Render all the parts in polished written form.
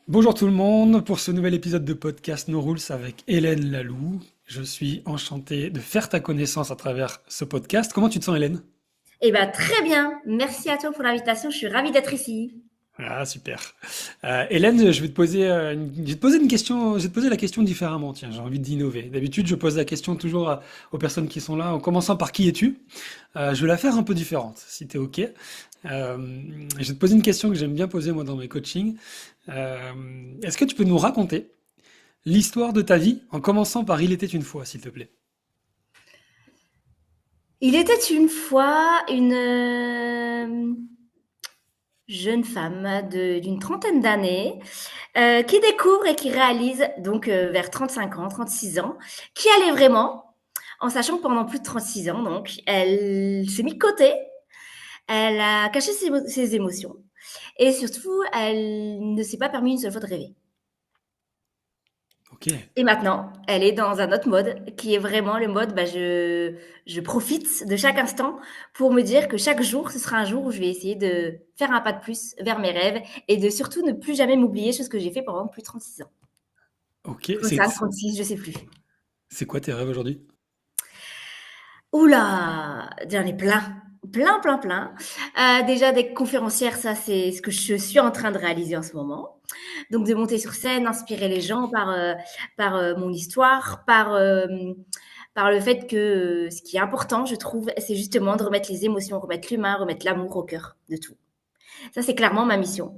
Bonjour tout le monde pour ce nouvel épisode de podcast No Rules avec Hélène Laloux. Je suis enchanté de faire ta connaissance à travers ce podcast. Comment tu te sens, Hélène? Eh ben, très bien. Merci à toi pour l'invitation. Je suis ravie d'être ici. Ah, super. Hélène, je vais te poser, je vais te poser une question, je vais te poser la question différemment. Tiens, j'ai envie d'innover. D'habitude, je pose la question toujours aux personnes qui sont là, en commençant par qui es-tu? Je vais la faire un peu différente, si tu es OK. Je vais te poser une question que j'aime bien poser moi dans mes coachings. Euh, Est-ce que tu peux nous raconter l'histoire de ta vie en commençant par Il était une fois, s'il te plaît? Il était une fois une jeune femme d'une trentaine d'années qui découvre et qui réalise, donc vers 35 ans, 36 ans, qui elle est vraiment, en sachant que pendant plus de 36 ans, donc, elle s'est mise de côté, elle a caché ses émotions et surtout, elle ne s'est pas permis une seule fois de rêver. Ok. Et maintenant, elle est dans un autre mode qui est vraiment le mode, bah, je profite de chaque instant pour me dire que chaque jour, ce sera un jour où je vais essayer de faire un pas de plus vers mes rêves et de surtout ne plus jamais m'oublier, chose que j'ai fait pendant plus de 36 ans. Ok. 35, 36, je sais plus. C'est quoi tes rêves aujourd'hui? Oula, j'en ai plein, plein, plein, plein. Déjà d'être conférencière, ça c'est ce que je suis en train de réaliser en ce moment. Donc de monter sur scène, inspirer les gens par mon histoire, par le fait que ce qui est important, je trouve, c'est justement de remettre les émotions, remettre l'humain, remettre l'amour au cœur de tout. Ça, c'est clairement ma mission.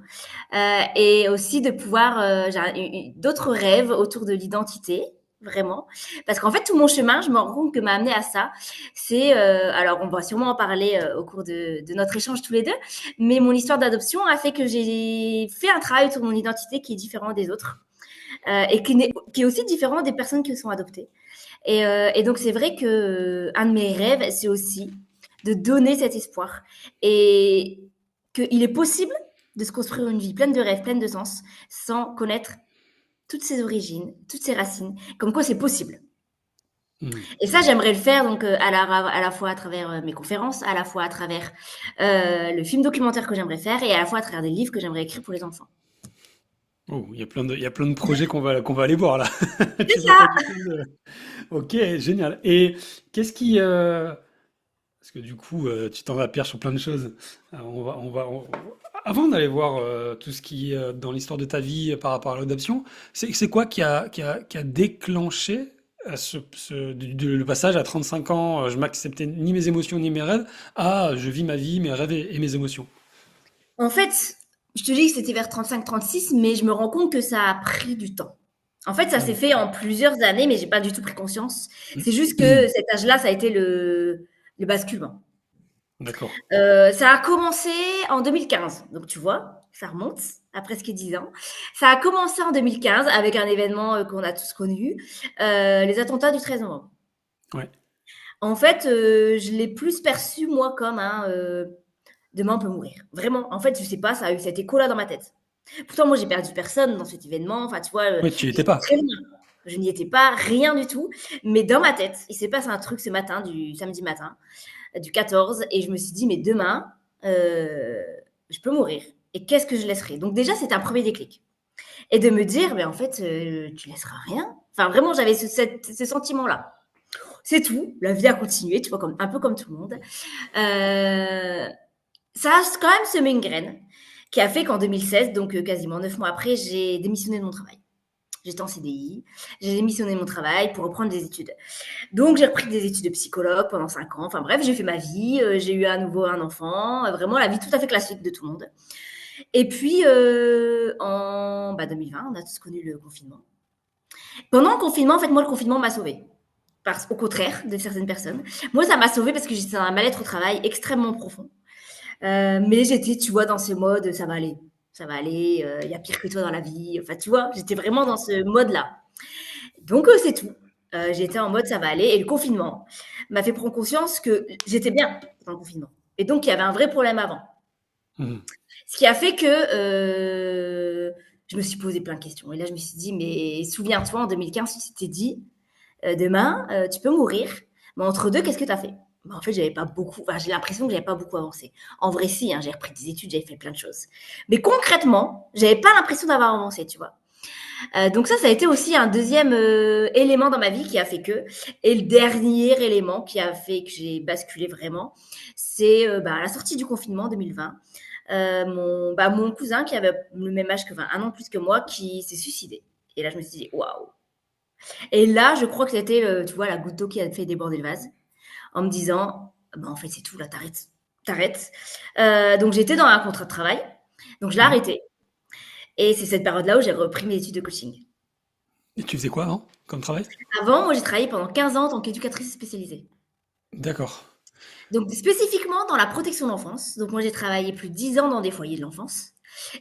Et aussi de pouvoir, j'ai d'autres rêves autour de l'identité, vraiment. Parce qu'en fait, tout mon chemin, je me rends compte que m'a amené à ça. C'est, alors on va sûrement en parler au cours de notre échange tous les deux, mais mon histoire d'adoption a fait que j'ai fait un travail sur mon identité qui est différent des autres et qui est aussi différent des personnes qui sont adoptées. Et donc, c'est vrai que un de mes rêves, c'est aussi de donner cet espoir et qu'il est possible de se construire une vie pleine de rêves, pleine de sens, sans connaître toutes ses origines, toutes ses racines, comme quoi c'est possible. Hmm. Et ça, j'aimerais le faire donc à la fois à travers mes conférences, à la fois à travers le film documentaire que j'aimerais faire et à la fois à travers des livres que j'aimerais écrire pour les enfants. Oh, il y a plein de projets qu'on va aller voir là. C'est Tu nous as pas ça. dit plein de... Ok, génial. Et qu'est-ce qui... parce que du coup, tu t'en vas perdre sur plein de choses. Avant d'aller voir tout ce qui est dans l'histoire de ta vie par rapport à l'adoption, c'est quoi qui a déclenché le passage à 35 ans, je m'acceptais ni mes émotions ni mes rêves, à je vis ma vie, mes rêves et mes émotions. En fait, je te dis que c'était vers 35-36, mais je me rends compte que ça a pris du temps. En fait, ça s'est Hmm. fait en plusieurs années, mais j'ai pas du tout pris conscience. C'est juste que cet âge-là, ça a été le basculement. D'accord. Ça a commencé en 2015, donc tu vois, ça remonte à presque 10 ans. Ça a commencé en 2015 avec un événement qu'on a tous connu, les attentats du 13 novembre. Ouais. En fait, je l'ai plus perçu moi comme un demain on peut mourir. Vraiment, en fait, je sais pas, ça a eu cet écho-là dans ma tête. Pourtant, moi, j'ai perdu personne dans cet événement. Enfin, tu vois, Ouais, tu y étais j'étais pas. très loin. Je n'y étais pas, rien du tout. Mais dans ma tête, il s'est passé un truc ce matin, du samedi matin, du 14, et je me suis dit, mais demain, je peux mourir. Et qu'est-ce que je laisserai? Donc déjà, c'était un premier déclic. Et de me dire, mais en fait, tu laisseras rien. Enfin, vraiment, j'avais ce sentiment-là. C'est tout. La vie a continué, tu vois, comme, un peu comme tout le monde. Euh, Ça a quand même semé une graine qui a fait qu'en 2016, donc quasiment 9 mois après, j'ai démissionné de mon travail. J'étais en CDI, j'ai démissionné de mon travail pour reprendre des études. Donc j'ai repris des études de psychologue pendant 5 ans. Enfin bref, j'ai fait ma vie, j'ai eu à nouveau un enfant, vraiment la vie tout à fait classique de tout le monde. Et puis en 2020, on a tous connu le confinement. Pendant le confinement, en fait, moi, le confinement m'a sauvée. Au contraire de certaines personnes. Moi, ça m'a sauvée parce que j'étais dans un mal-être au travail extrêmement profond. Mais j'étais, tu vois, dans ce mode, ça va aller. Ça va aller, il y a pire que toi dans la vie. Enfin, tu vois, j'étais vraiment dans ce mode-là. Donc, c'est tout. J'étais en mode ça va aller. Et le confinement m'a fait prendre conscience que j'étais bien dans le confinement. Et donc, il y avait un vrai problème avant. Mhm. Ce qui a fait que je me suis posé plein de questions. Et là, je me suis dit, mais souviens-toi, en 2015, tu t'es dit, demain, tu peux mourir. Mais entre deux, qu'est-ce que tu as fait? bah, en fait, j'avais pas beaucoup, enfin, j'ai l'impression que j'avais pas beaucoup avancé. En vrai, si, hein, j'ai repris des études, j'avais fait plein de choses. Mais concrètement, j'avais pas l'impression d'avoir avancé, tu vois. Donc ça a été aussi un deuxième élément dans ma vie qui a fait que. Et le dernier élément qui a fait que j'ai basculé vraiment, c'est bah, à la sortie du confinement 2020. Mon cousin qui avait le même âge que 20, un an plus que moi, qui s'est suicidé. Et là, je me suis dit, waouh. Et là, je crois que c'était, tu vois, la goutte d'eau qui a fait déborder le vase, en me disant, bah, en fait, c'est tout, là, t'arrêtes. T'arrêtes. Donc, j'étais dans un contrat de travail. Donc, je l'ai Mhm. arrêté. Et c'est cette période-là où j'ai repris mes études de coaching. Et tu faisais quoi avant, comme travail? Avant, moi, j'ai travaillé pendant 15 ans en tant qu'éducatrice spécialisée. D'accord. Donc, spécifiquement dans la protection de l'enfance. Donc, moi, j'ai travaillé plus de 10 ans dans des foyers de l'enfance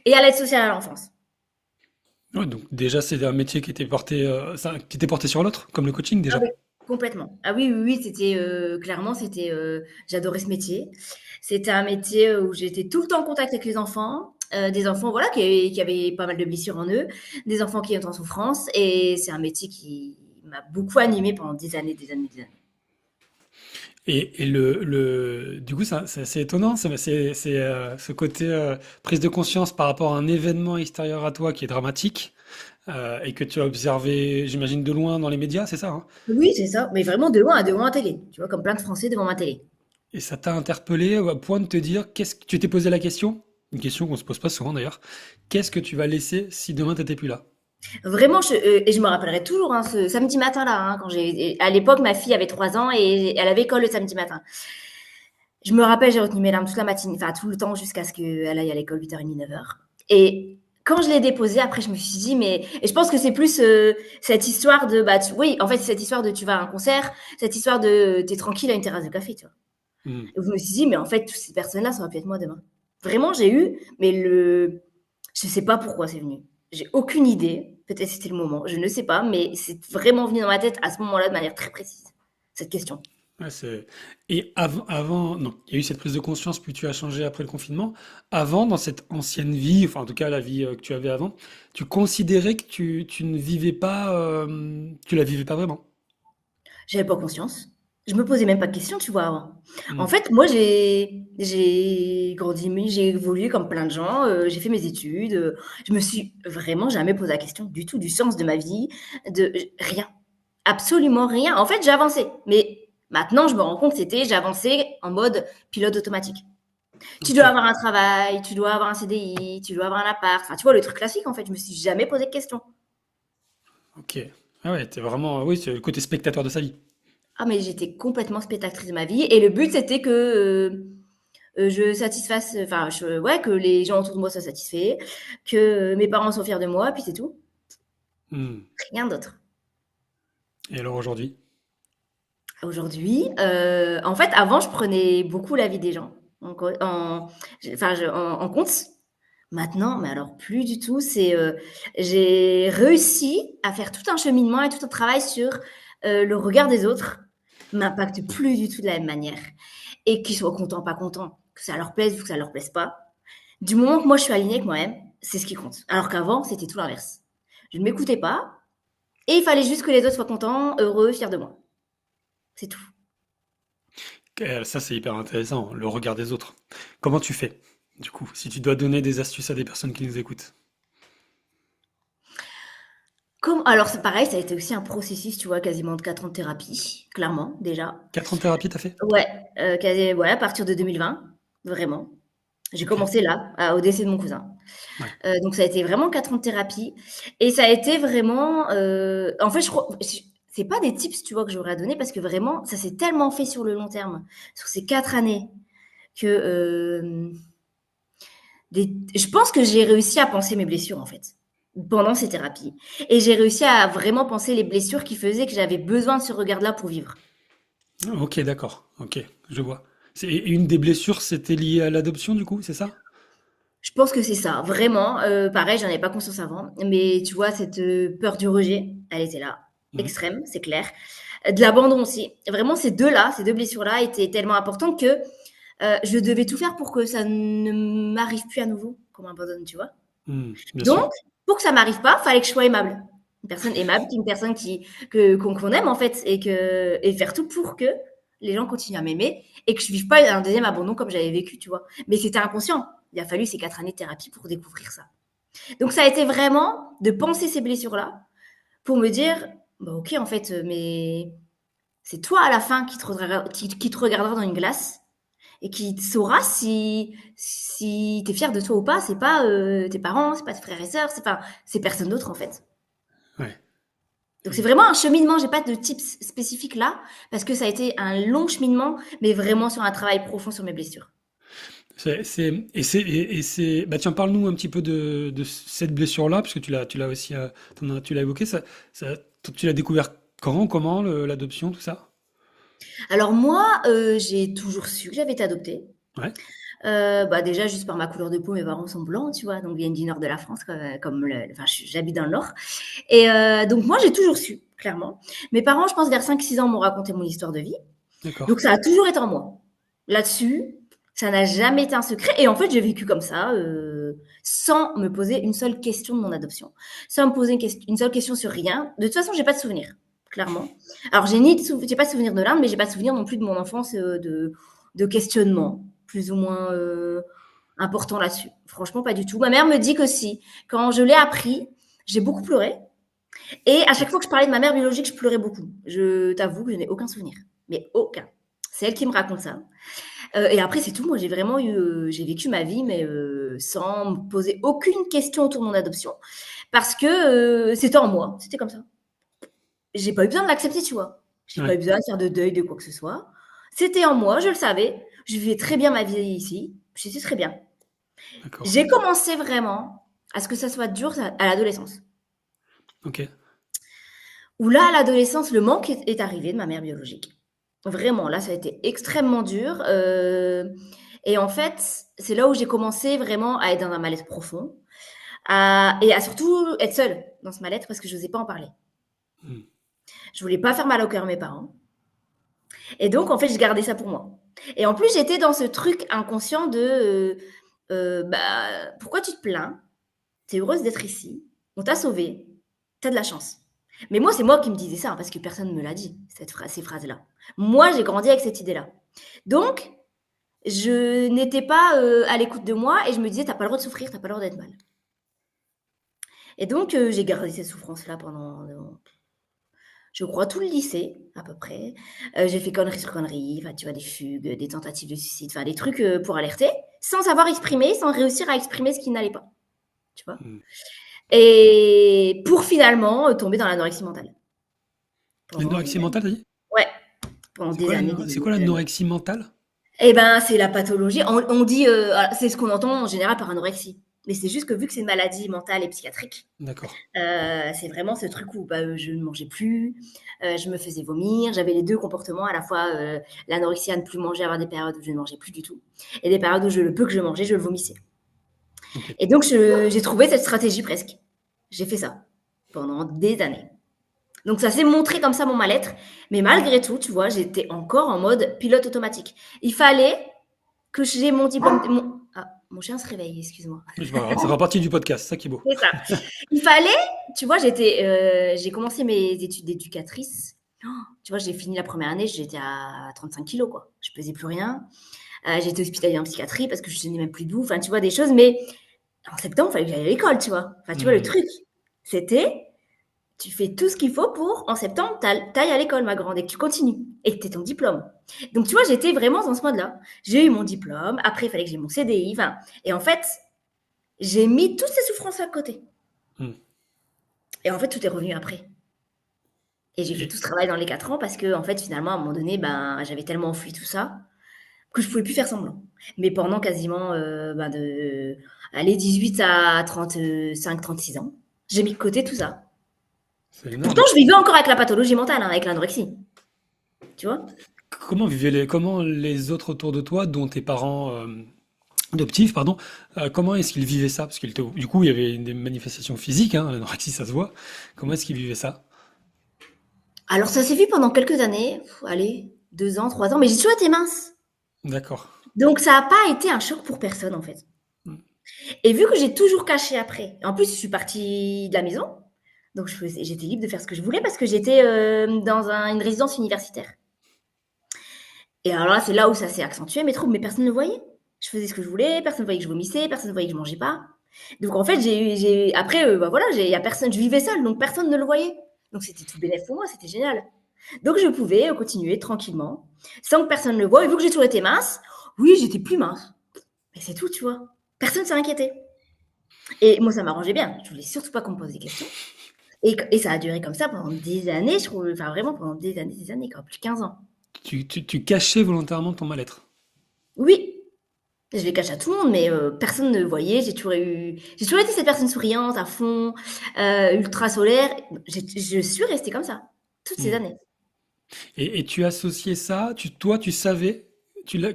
et à l'aide sociale à l'enfance. Ouais, donc déjà, c'est un métier qui était porté sur l'autre, comme le coaching Ah déjà. oui, complètement. Ah oui, oui, oui, c'était clairement, c'était, j'adorais ce métier. C'était un métier où j'étais tout le temps en contact avec les enfants, des enfants voilà, qui avaient pas mal de blessures en eux, des enfants qui étaient en souffrance. Et c'est un métier qui m'a beaucoup animée pendant des années, des années, des années. Et du coup, c'est assez étonnant, ce côté prise de conscience par rapport à un événement extérieur à toi qui est dramatique et que tu as observé, j'imagine, de loin dans les médias, c'est ça, hein? Oui, c'est ça, mais vraiment de loin à télé, tu vois, comme plein de Français devant ma télé. Et ça t'a interpellé au point de te dire, qu'est-ce que tu t'es posé la question? Une question qu'on se pose pas souvent d'ailleurs. Qu'est-ce que tu vas laisser si demain t'étais plus là? Vraiment, et je me rappellerai toujours, hein, ce samedi matin-là, hein, à l'époque, ma fille avait 3 ans et elle avait école le samedi matin. Je me rappelle, j'ai retenu mes larmes toute la matinée, enfin tout le temps jusqu'à ce qu'elle aille à l'école 8h30, 9h. Et quand je l'ai déposée, après, je me suis dit, mais. Et je pense que c'est plus cette histoire de. Bah, oui, en fait, c'est cette histoire de tu vas à un concert, cette histoire de t'es tranquille à une terrasse de café, tu vois. Hmm. Et je me suis dit, mais en fait, toutes ces personnes-là, ça aurait pu être moi demain. Vraiment, j'ai eu, mais le. Je sais pas pourquoi c'est venu. J'ai aucune idée. Peut-être c'était le moment. Je ne sais pas, mais c'est vraiment venu dans ma tête à ce moment-là de manière très précise. Cette question. Ouais, et non, il y a eu cette prise de conscience, puis tu as changé après le confinement. Avant, dans cette ancienne vie, enfin en tout cas la vie que tu avais avant, tu considérais que tu ne vivais pas, tu la vivais pas vraiment. J'avais pas conscience. Je me posais même pas de questions, tu vois, avant. En Hmm. fait, moi, j'ai grandi, mais j'ai évolué comme plein de gens. J'ai fait mes études. Je me suis vraiment jamais posé la question du tout du sens de ma vie, de rien, absolument rien. En fait, j'ai avancé, mais maintenant, je me rends compte que j'avançais en mode pilote automatique. Tu Ok, dois avoir un travail, tu dois avoir un CDI, tu dois avoir un appart. Enfin, tu vois le truc classique. En fait, je me suis jamais posé de questions. ok. Ah ouais, t'es vraiment, oui, c'est le côté spectateur de sa vie. Ah, mais j'étais complètement spectatrice de ma vie. Et le but, c'était que je satisfasse, enfin, ouais, que les gens autour de moi soient satisfaits, que mes parents soient fiers de moi, puis c'est tout. Hmm. Rien d'autre. Et alors aujourd'hui? Aujourd'hui, en fait, avant, je prenais beaucoup la vie des gens en compte. Maintenant, mais alors plus du tout. J'ai réussi à faire tout un cheminement et tout un travail sur le regard des autres m'impacte plus du tout de la même manière. Et qu'ils soient contents, pas contents, que ça leur plaise ou que ça leur plaise pas. Du moment que moi je suis alignée avec moi-même, c'est ce qui compte. Alors qu'avant, c'était tout l'inverse. Je ne m'écoutais pas et il fallait juste que les autres soient contents, heureux, fiers de moi. C'est tout. Ça, c'est hyper intéressant, le regard des autres. Comment tu fais, du coup, si tu dois donner des astuces à des personnes qui nous écoutent? Alors c'est pareil, ça a été aussi un processus, tu vois, quasiment de 4 ans de thérapie, clairement, déjà. 4 ans de thérapie, t'as fait? Ouais, ouais, à partir de 2020, vraiment. J'ai Ok. commencé là, au décès de mon cousin. Ouais. Donc ça a été vraiment 4 ans de thérapie et ça a été vraiment, en fait, je crois c'est pas des tips, tu vois, que j'aurais à donner parce que vraiment, ça s'est tellement fait sur le long terme, sur ces 4 années que, je pense que j'ai réussi à penser mes blessures, en fait, pendant ces thérapies et j'ai réussi à vraiment penser les blessures qui faisaient que j'avais besoin de ce regard-là pour vivre. Ok, d'accord. Ok, je vois. Et une des blessures, c'était lié à l'adoption, du coup, c'est ça? Je pense que c'est ça, vraiment. Pareil, j'en avais pas conscience avant, mais tu vois, cette peur du rejet, elle était là, Mhm. extrême, c'est clair. De l'abandon aussi. Vraiment, ces deux blessures-là étaient tellement importantes que je devais tout faire pour que ça ne m'arrive plus à nouveau, qu'on m'abandonne, tu vois. Bien sûr. Donc, pour que ça m'arrive pas, fallait que je sois aimable. Une personne aimable, une personne qu'on aime en fait, et faire tout pour que les gens continuent à m'aimer et que je ne vive pas un deuxième abandon comme j'avais vécu, tu vois. Mais c'était inconscient. Il a fallu ces 4 années de thérapie pour découvrir ça. Donc, ça a été vraiment de penser ces blessures-là pour me dire, bah, ok, en fait, mais c'est toi à la fin qui te regardera dans une glace et qui saura si tu es fier de toi ou pas. C'est pas tes parents, c'est pas tes frères et sœurs, c'est personne d'autre en fait. Ouais. Donc c'est vraiment un cheminement, j'ai pas de tips spécifiques là, parce que ça a été un long cheminement, mais vraiment sur un travail profond sur mes blessures. Bah tiens, parle-nous un petit peu de cette blessure-là, parce que tu l'as aussi, tu l'as évoqué. Tu l'as découvert quand, comment, l'adoption, tout ça? Alors moi, j'ai toujours su que j'avais été adoptée. Ouais, Bah, déjà juste par ma couleur de peau, mes parents sont blancs, tu vois? Donc ils viennent du nord de la France comme enfin j'habite dans le nord et donc moi j'ai toujours su, clairement. Mes parents, je pense vers 5-6 ans, m'ont raconté mon histoire de vie. d'accord. Donc ça a toujours été en moi. Là-dessus, ça n'a jamais été un secret et en fait, j'ai vécu comme ça, sans me poser une seule question de mon adoption, sans me poser une seule question sur rien. De toute façon, j'ai pas de souvenir, clairement. Alors j'ai pas de souvenir de l'Inde, mais j'ai pas de souvenir non plus de mon enfance, de questionnement plus ou moins, important là-dessus. Franchement, pas du tout. Ma mère me dit que si. Quand je l'ai appris, j'ai beaucoup pleuré et à chaque fois que je parlais de ma mère biologique, je pleurais beaucoup. Je t'avoue que je n'ai aucun souvenir, mais aucun. C'est elle qui me raconte ça. Et après, c'est tout. Moi, j'ai vraiment j'ai vécu ma vie, mais sans me poser aucune question autour de mon adoption, parce que c'était en moi, c'était comme ça. J'ai pas eu besoin de l'accepter, tu vois. J'ai pas eu Ouais, besoin de faire de deuil de quoi que ce soit. C'était en moi, je le savais. Je vivais très bien ma vie ici. J'étais très bien. d'accord. J'ai commencé vraiment à ce que ça soit dur à l'adolescence. Ok. Où là, à l'adolescence, le manque est arrivé de ma mère biologique. Vraiment, là, ça a été extrêmement dur. Et en fait, c'est là où j'ai commencé vraiment à être dans un mal-être profond. Et à surtout être seule dans ce mal-être parce que je n'osais pas en parler. Hmm. Je voulais pas faire mal au cœur de mes parents. Et donc, en fait, je gardais ça pour moi. Et en plus, j'étais dans ce truc inconscient de bah, pourquoi tu te plains? Tu es heureuse d'être ici. On t'a sauvée. Tu as de la chance. Mais moi, c'est moi qui me disais ça, hein, parce que personne ne me l'a dit, ces phrases-là. Moi, j'ai grandi avec cette idée-là. Donc, je n'étais pas à l'écoute de moi et je me disais, t'as pas le droit de souffrir, t'as pas le droit d'être mal. Et donc, j'ai gardé cette souffrance-là pendant, je crois, tout le lycée, à peu près. J'ai fait conneries sur conneries, enfin, tu vois, des fugues, des tentatives de suicide, enfin, des trucs pour alerter, sans savoir exprimer, sans réussir à exprimer ce qui n'allait pas, tu vois. Hmm. Et pour finalement tomber dans l'anorexie mentale. Pendant des L'anorexie années. mentale, t'as dit? Ouais, pendant des années, C'est des quoi années. l'anorexie mentale? Eh ben, c'est la pathologie. On dit, c'est ce qu'on entend en général par anorexie. Mais c'est juste que vu que c'est une maladie mentale et psychiatrique, D'accord. c'est vraiment ce truc où bah, je ne mangeais plus, je me faisais vomir, j'avais les deux comportements, à la fois l'anorexie à ne plus manger, avoir des périodes où je ne mangeais plus du tout, et des périodes où le peu que je mangeais, je le vomissais. Ok. Et donc, j'ai trouvé cette stratégie presque. J'ai fait ça pendant des années. Donc ça s'est montré comme ça mon mal-être, mais malgré tout, tu vois, j'étais encore en mode pilote automatique. Il fallait que j'ai mon diplôme. Ah, mon chien se réveille, excuse-moi. C'est pas grave, ça fera partie du podcast, c'est ça qui est beau. C'est ça. Il fallait, tu vois, j'ai commencé mes études d'éducatrice. Oh, tu vois, j'ai fini la première année, j'étais à 35 kilos, quoi. Je pesais plus rien. J'étais hospitalisée en psychiatrie parce que je tenais même plus debout. Enfin, tu vois, des choses. Mais en septembre, il fallait que j'aille à l'école, tu vois. Enfin, tu vois, le Hmm. truc, c'était tu fais tout ce qu'il faut pour, en septembre, t'ailles à l'école, ma grande, et que tu continues, et que tu aies ton diplôme. Donc, tu vois, j'étais vraiment dans ce mode-là. J'ai eu mon diplôme, après, il fallait que j'ai mon CDI, enfin, et en fait, j'ai mis toutes ces souffrances à côté. Hmm. Et en fait, tout est revenu après. Et j'ai fait Et- tout ce travail dans les 4 ans parce que, en fait, finalement, à un moment donné, ben, j'avais tellement enfui tout ça que je pouvais plus faire semblant. Mais pendant quasiment, ben, allez, 18 à 35-36 ans, j'ai mis de côté tout ça. c'est Pourtant, énorme. je vivais encore avec la pathologie mentale, hein, avec l'anorexie. Tu vois? Comment les autres autour de toi, dont tes parents adoptifs, pardon, comment est-ce qu'ils vivaient ça? Parce du coup, il y avait des manifestations physiques, hein, l'anorexie, ça se voit. Comment est-ce qu'ils vivaient ça? Alors, ça s'est vu pendant quelques années, allez, 2 ans, 3 ans, mais j'ai toujours été mince. D'accord. Donc, ça n'a pas été un choc pour personne, en fait. Hmm. Et vu que j'ai toujours caché après, en plus, je suis partie de la maison, donc j'étais libre de faire ce que je voulais parce que j'étais dans une résidence universitaire. Et alors là, c'est là où ça s'est accentué, mes troubles, mais personne ne voyait. Je faisais ce que je voulais, personne ne voyait que je vomissais, personne ne voyait que je mangeais pas. Donc en fait, après, bah voilà, il y a personne, je vivais seule, donc personne ne le voyait. Donc c'était tout bénef pour moi, c'était génial. Donc je pouvais continuer tranquillement, sans que personne ne le voie. Et vu que j'ai toujours été mince, oui, j'étais plus mince. Mais c'est tout, tu vois. Personne ne s'est inquiété. Et moi, ça m'arrangeait bien. Je voulais surtout pas qu'on me pose des questions. Et ça a duré comme ça pendant des années, je trouve, enfin vraiment pendant des années, quoi, plus de 15 ans. Tu cachais volontairement ton mal-être. Oui, je les cache à tout le monde, mais personne ne le voyait. J'ai toujours été cette personne souriante, à fond, ultra solaire. Je suis restée comme ça, toutes ces Hmm. années. Et tu associais ça, toi, tu savais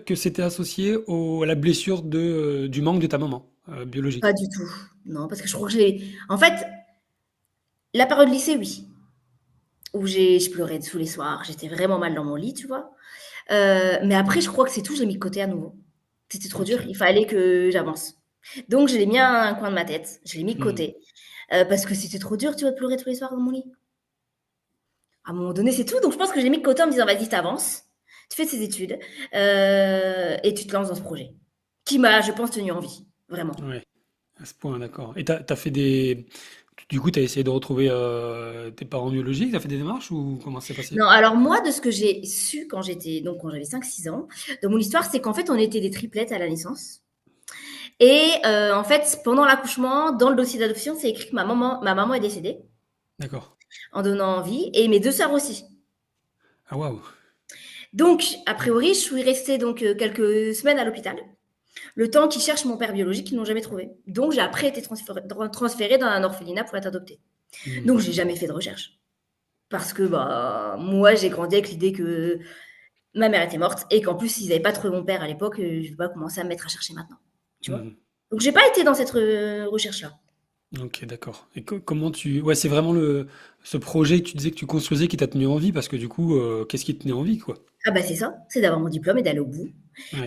que c'était associé à la blessure du manque de ta maman Pas biologique. du tout. Non, parce que je crois que en fait, la période lycée, oui, où je pleurais tous les soirs. J'étais vraiment mal dans mon lit, tu vois. Mais après, je crois que c'est tout, je l'ai mis de côté à nouveau. C'était trop dur, Ok. il fallait que j'avance. Donc je l'ai mis à un coin de ma tête, je l'ai mis de Hmm. côté, parce que c'était trop dur, tu vois, de pleurer tous les soirs dans mon lit. À un moment donné, c'est tout. Donc je pense que je l'ai mis de côté en me disant: «Vas-y, tu avances, tu fais tes études, et tu te lances dans ce projet», qui m'a, je pense, tenue en vie, vraiment. Ouais, à ce point, d'accord. Et t'as fait du coup, t'as essayé de retrouver tes parents biologiques, t'as fait des démarches ou comment ça s'est passé? Non, alors moi, de ce que j'ai su quand j'avais 5, 6 ans, de mon histoire, c'est qu'en fait, on était des triplettes à la naissance. Et en fait, pendant l'accouchement, dans le dossier d'adoption, c'est écrit que ma maman est décédée D'accord. en donnant vie, et mes 2 sœurs aussi. Ah waouh. Donc, a priori, je suis restée donc quelques semaines à l'hôpital, le temps qu'ils cherchent mon père biologique, qu'ils n'ont jamais trouvé. Donc, j'ai après été transférée dans un orphelinat pour être adoptée. Hmm. Donc, j'ai jamais fait de recherche. Parce que bah, moi, j'ai grandi avec l'idée que ma mère était morte et qu'en plus, ils n'avaient pas trouvé mon père à l'époque. Je ne vais pas commencer à me mettre à chercher maintenant. Tu vois. Hmm. Donc, j'ai pas été dans cette recherche-là. Ok, d'accord. Et comment ouais, c'est vraiment ce projet que tu disais que tu construisais qui t'a tenu en vie parce que du coup, qu'est-ce qui te tenait en vie, quoi? Ah bah c'est ça, c'est d'avoir mon diplôme et d'aller au bout.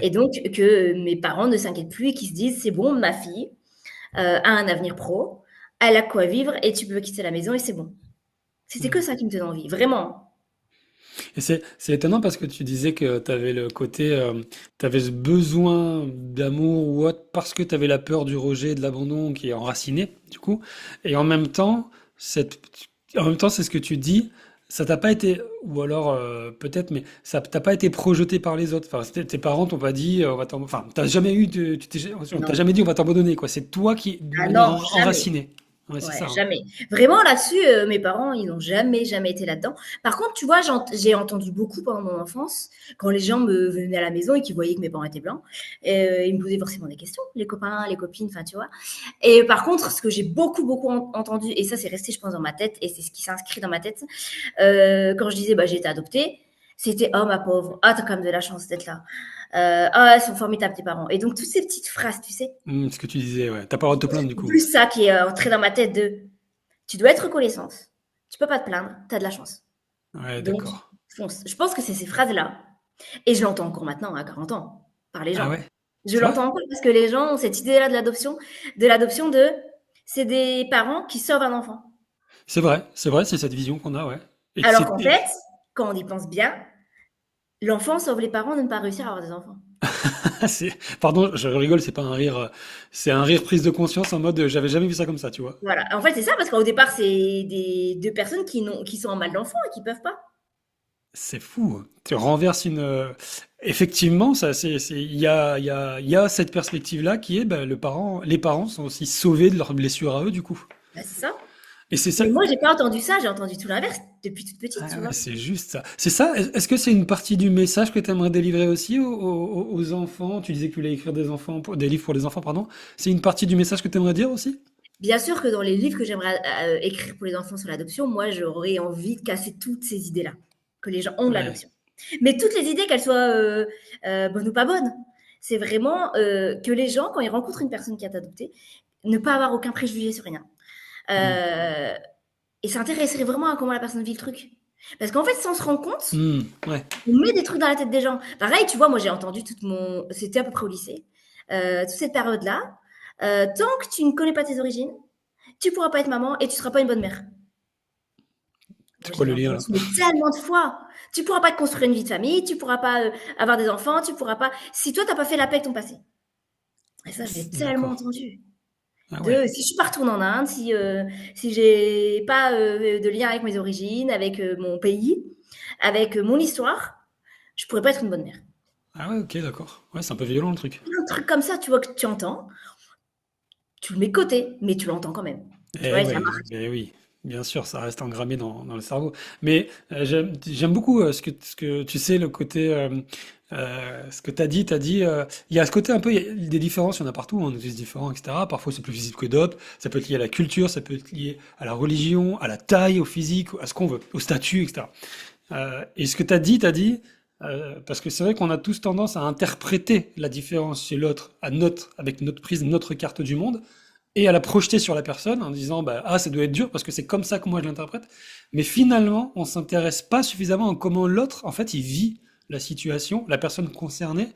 Et Ouais. donc que mes parents ne s'inquiètent plus et qu'ils se disent: «C'est bon, ma fille a un avenir pro, elle a quoi vivre et tu peux quitter la maison et c'est bon». C'était que Hmm. ça qui me tenait en vie, vraiment. Et c'est étonnant parce que tu disais que tu avais le côté, tu avais ce besoin d'amour ou autre parce que tu avais la peur du rejet, de l'abandon qui est enraciné, du coup. Et en même temps, c'est ce que tu dis, ça t'a pas été, ou alors peut-être, mais ça t'a pas été projeté par les autres. Enfin, tes parents t'ont pas dit, enfin, t'as jamais eu, on t'a Non. jamais dit on va t'abandonner, quoi. C'est toi qui, d'une Ah manière non, jamais. enracinée. Ouais, c'est Ouais, ça, hein. jamais. Vraiment là-dessus, mes parents, ils n'ont jamais, jamais été là-dedans. Par contre, tu vois, j'ai entendu beaucoup pendant mon enfance, quand les gens me venaient à la maison et qu'ils voyaient que mes parents étaient blancs, ils me posaient forcément des questions, les copains, les copines, enfin, tu vois. Et par contre, ce que j'ai beaucoup, beaucoup entendu, et ça, c'est resté, je pense, dans ma tête, et c'est ce qui s'inscrit dans ma tête, quand je disais, bah, j'ai été adoptée, c'était, oh, ma pauvre, ah, t'as quand même de la chance d'être là. Ah, ils sont formidables, tes parents. Et donc, toutes ces petites phrases, tu sais, Ce que tu disais, ouais. T'as pas le droit de te plaindre, du coup. plus ça qui est entré dans ma tête de tu dois être reconnaissante. Tu peux pas te plaindre, tu as de la chance. Ouais, Donc, d'accord. fonce. Je pense que c'est ces phrases-là. Et je l'entends encore maintenant, à 40 ans, par les Ah gens. ouais? Je C'est vrai? l'entends encore parce que les gens ont cette idée-là de l'adoption c'est des parents qui sauvent un enfant. C'est vrai, c'est cette vision qu'on a, ouais. Et que Alors qu'en fait, quand on y pense bien, l'enfant sauve les parents de ne pas réussir à avoir des enfants. pardon, je rigole, c'est pas un rire, c'est un rire prise de conscience en mode, j'avais jamais vu ça comme ça, tu vois. Voilà. En fait, c'est ça, parce qu'au départ, c'est des deux personnes qui sont en mal d'enfant et qui peuvent pas. C'est fou, hein. Tu renverses effectivement, ça, il y a cette perspective-là qui est, ben, les parents sont aussi sauvés de leurs blessures à eux, du coup. Bah, c'est ça. Et c'est ça. Mais moi, j'ai pas entendu ça, j'ai entendu tout l'inverse depuis toute petite, tu Ah ouais, vois. c'est juste ça. C'est ça. Est-ce que c'est une partie du message que tu aimerais délivrer aussi aux enfants? Tu disais que tu voulais écrire des livres pour les enfants, pardon. C'est une partie du message que tu aimerais dire aussi? Bien sûr que dans les livres que j'aimerais écrire pour les enfants sur l'adoption, moi, j'aurais envie de casser toutes ces idées-là que les gens ont de Ouais. l'adoption. Mais toutes les idées, qu'elles soient bonnes ou pas bonnes, c'est vraiment que les gens, quand ils rencontrent une personne qui est adoptée, ne pas avoir aucun préjugé sur rien. Hmm. Euh, et s'intéresser vraiment à comment la personne vit le truc. Parce qu'en fait, sans se rendre compte, Hmm. Ouais. on met des trucs dans la tête des gens. Pareil, tu vois, moi j'ai entendu c'était à peu près au lycée, toute cette période-là. Tant que tu ne connais pas tes origines, tu pourras pas être maman et tu seras pas une bonne mère. C'est Moi, je quoi le l'avais lien là? entendu mais tellement de fois. Tu pourras pas te construire une vie de famille, tu pourras pas avoir des enfants, tu pourras pas. Si toi, t'as pas fait la paix avec ton passé. Et ça, je l'ai tellement D'accord. entendu. Ah ouais. Si je suis pas retournée en Inde, si j'ai pas de lien avec mes origines, avec mon pays, avec mon histoire, je pourrais pas être une bonne mère. Ah ouais, ok, d'accord. Ouais, c'est un peu violent le truc. Un truc comme ça, tu vois, que tu entends, tu le mets de côté, mais tu l'entends quand même. Tu vois, Eh et ça ouais, marque. eh oui, bien sûr, ça reste engrammé dans le cerveau. Mais j'aime beaucoup ce que tu sais, le côté, ce que tu as dit, il y a ce côté un peu, il y a des différences, il y en a partout, on est tous différents, etc. Parfois c'est plus visible que d'autres, ça peut être lié à la culture, ça peut être lié à la religion, à la taille, au physique, à ce qu'on veut, au statut, etc. Et ce que tu as dit, parce que c'est vrai qu'on a tous tendance à interpréter la différence chez l'autre avec notre prise, notre carte du monde, et à la projeter sur la personne en disant bah, ah ça doit être dur parce que c'est comme ça que moi je l'interprète. Mais finalement, on s'intéresse pas suffisamment à comment l'autre en fait il vit la situation, la personne concernée.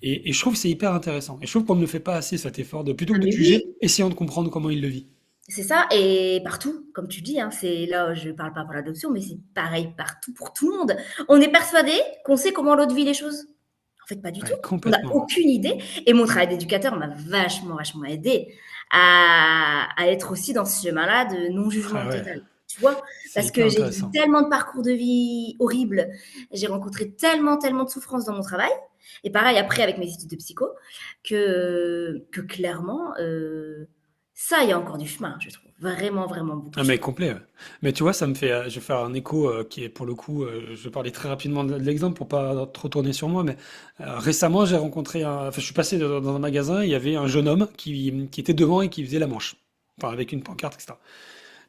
Et je trouve que c'est hyper intéressant. Et je trouve qu'on ne fait pas assez cet effort de plutôt Ah que de mais juger, oui, essayons de comprendre comment il le vit. c'est ça, et partout, comme tu dis, hein, c'est là, je parle pas pour l'adoption, mais c'est pareil partout pour tout le monde. On est persuadé qu'on sait comment l'autre vit les choses. En fait, pas du tout. Ouais, On n'a complètement. aucune idée. Et mon travail d'éducateur m'a vachement aidé à être aussi dans ce chemin-là de non-jugement Ah ouais, total. Tu vois? c'est Parce hyper que j'ai vu intéressant. tellement de parcours de vie horribles. J'ai rencontré tellement de souffrances dans mon travail. Et pareil, après, avec mes études de psycho, que clairement, ça, il y a encore du chemin, je trouve. Vraiment beaucoup Ah de mais chemin. complet. Ouais. Mais tu vois, ça me fait, je vais faire un écho qui est pour le coup, je vais parler très rapidement de l'exemple pour pas trop tourner sur moi, mais récemment j'ai rencontré enfin je suis passé dans un magasin, il y avait un jeune homme qui était devant et qui faisait la manche, enfin avec une pancarte, etc.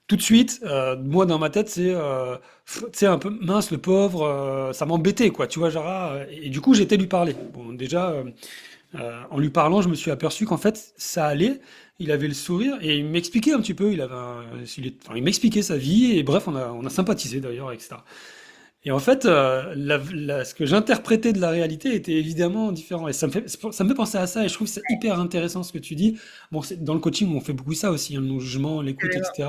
Tout de suite, moi dans ma tête c'est, tu sais un peu mince le pauvre, ça m'embêtait quoi, tu vois, genre, et du coup j'ai été lui parler. Bon déjà. En lui parlant, je me suis aperçu qu'en fait, ça allait. Il avait le sourire et il m'expliquait un petit peu. Enfin, il m'expliquait sa vie et bref, on a sympathisé d'ailleurs, etc. Et en fait, ce que j'interprétais de la réalité était évidemment différent. Et ça me fait penser à ça et je trouve que c'est hyper intéressant ce que tu dis. Bon, dans le coaching, on fait beaucoup ça aussi, hein, le non-jugement, l'écoute, Carrément. etc.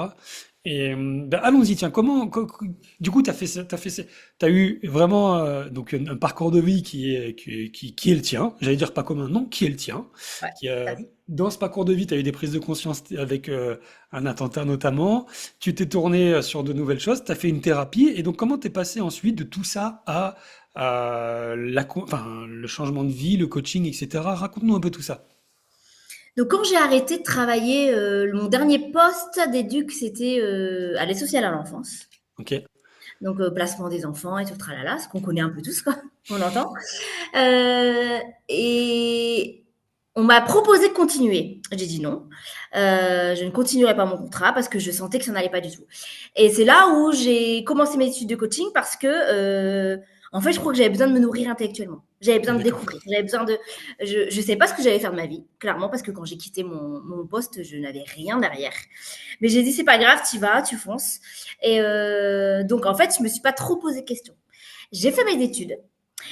Et ben, allons-y, tiens, du coup, t'as eu vraiment donc un parcours de vie qui est le tien. J'allais dire pas commun, non, qui est le tien. Ouais, tout à fait. Dans ce parcours de vie, tu as eu des prises de conscience avec un attentat notamment. Tu t'es tourné sur de nouvelles choses, tu as fait une thérapie. Et donc, comment t'es passé ensuite de tout ça à enfin, le changement de vie, le coaching, etc. Raconte-nous un peu tout ça. Donc, quand j'ai arrêté de travailler, mon dernier poste d'éduc, c'était à l'aide sociale à l'enfance. Ok. Donc, placement des enfants et tout le tralala, ce qu'on connaît un peu tous, quoi. On entend. Et on m'a proposé de continuer. J'ai dit non. Je ne continuerai pas mon contrat parce que je sentais que ça n'allait pas du tout. Et c'est là où j'ai commencé mes études de coaching parce que, en fait, je crois que j'avais besoin de me nourrir intellectuellement. J'avais besoin de D'accord. découvrir. J'avais besoin de. Je ne sais pas ce que j'allais faire de ma vie, clairement, parce que quand j'ai quitté mon poste, je n'avais rien derrière. Mais j'ai dit, c'est pas grave, tu vas, tu fonces. Et donc, en fait, je me suis pas trop posé de questions. J'ai fait mes études.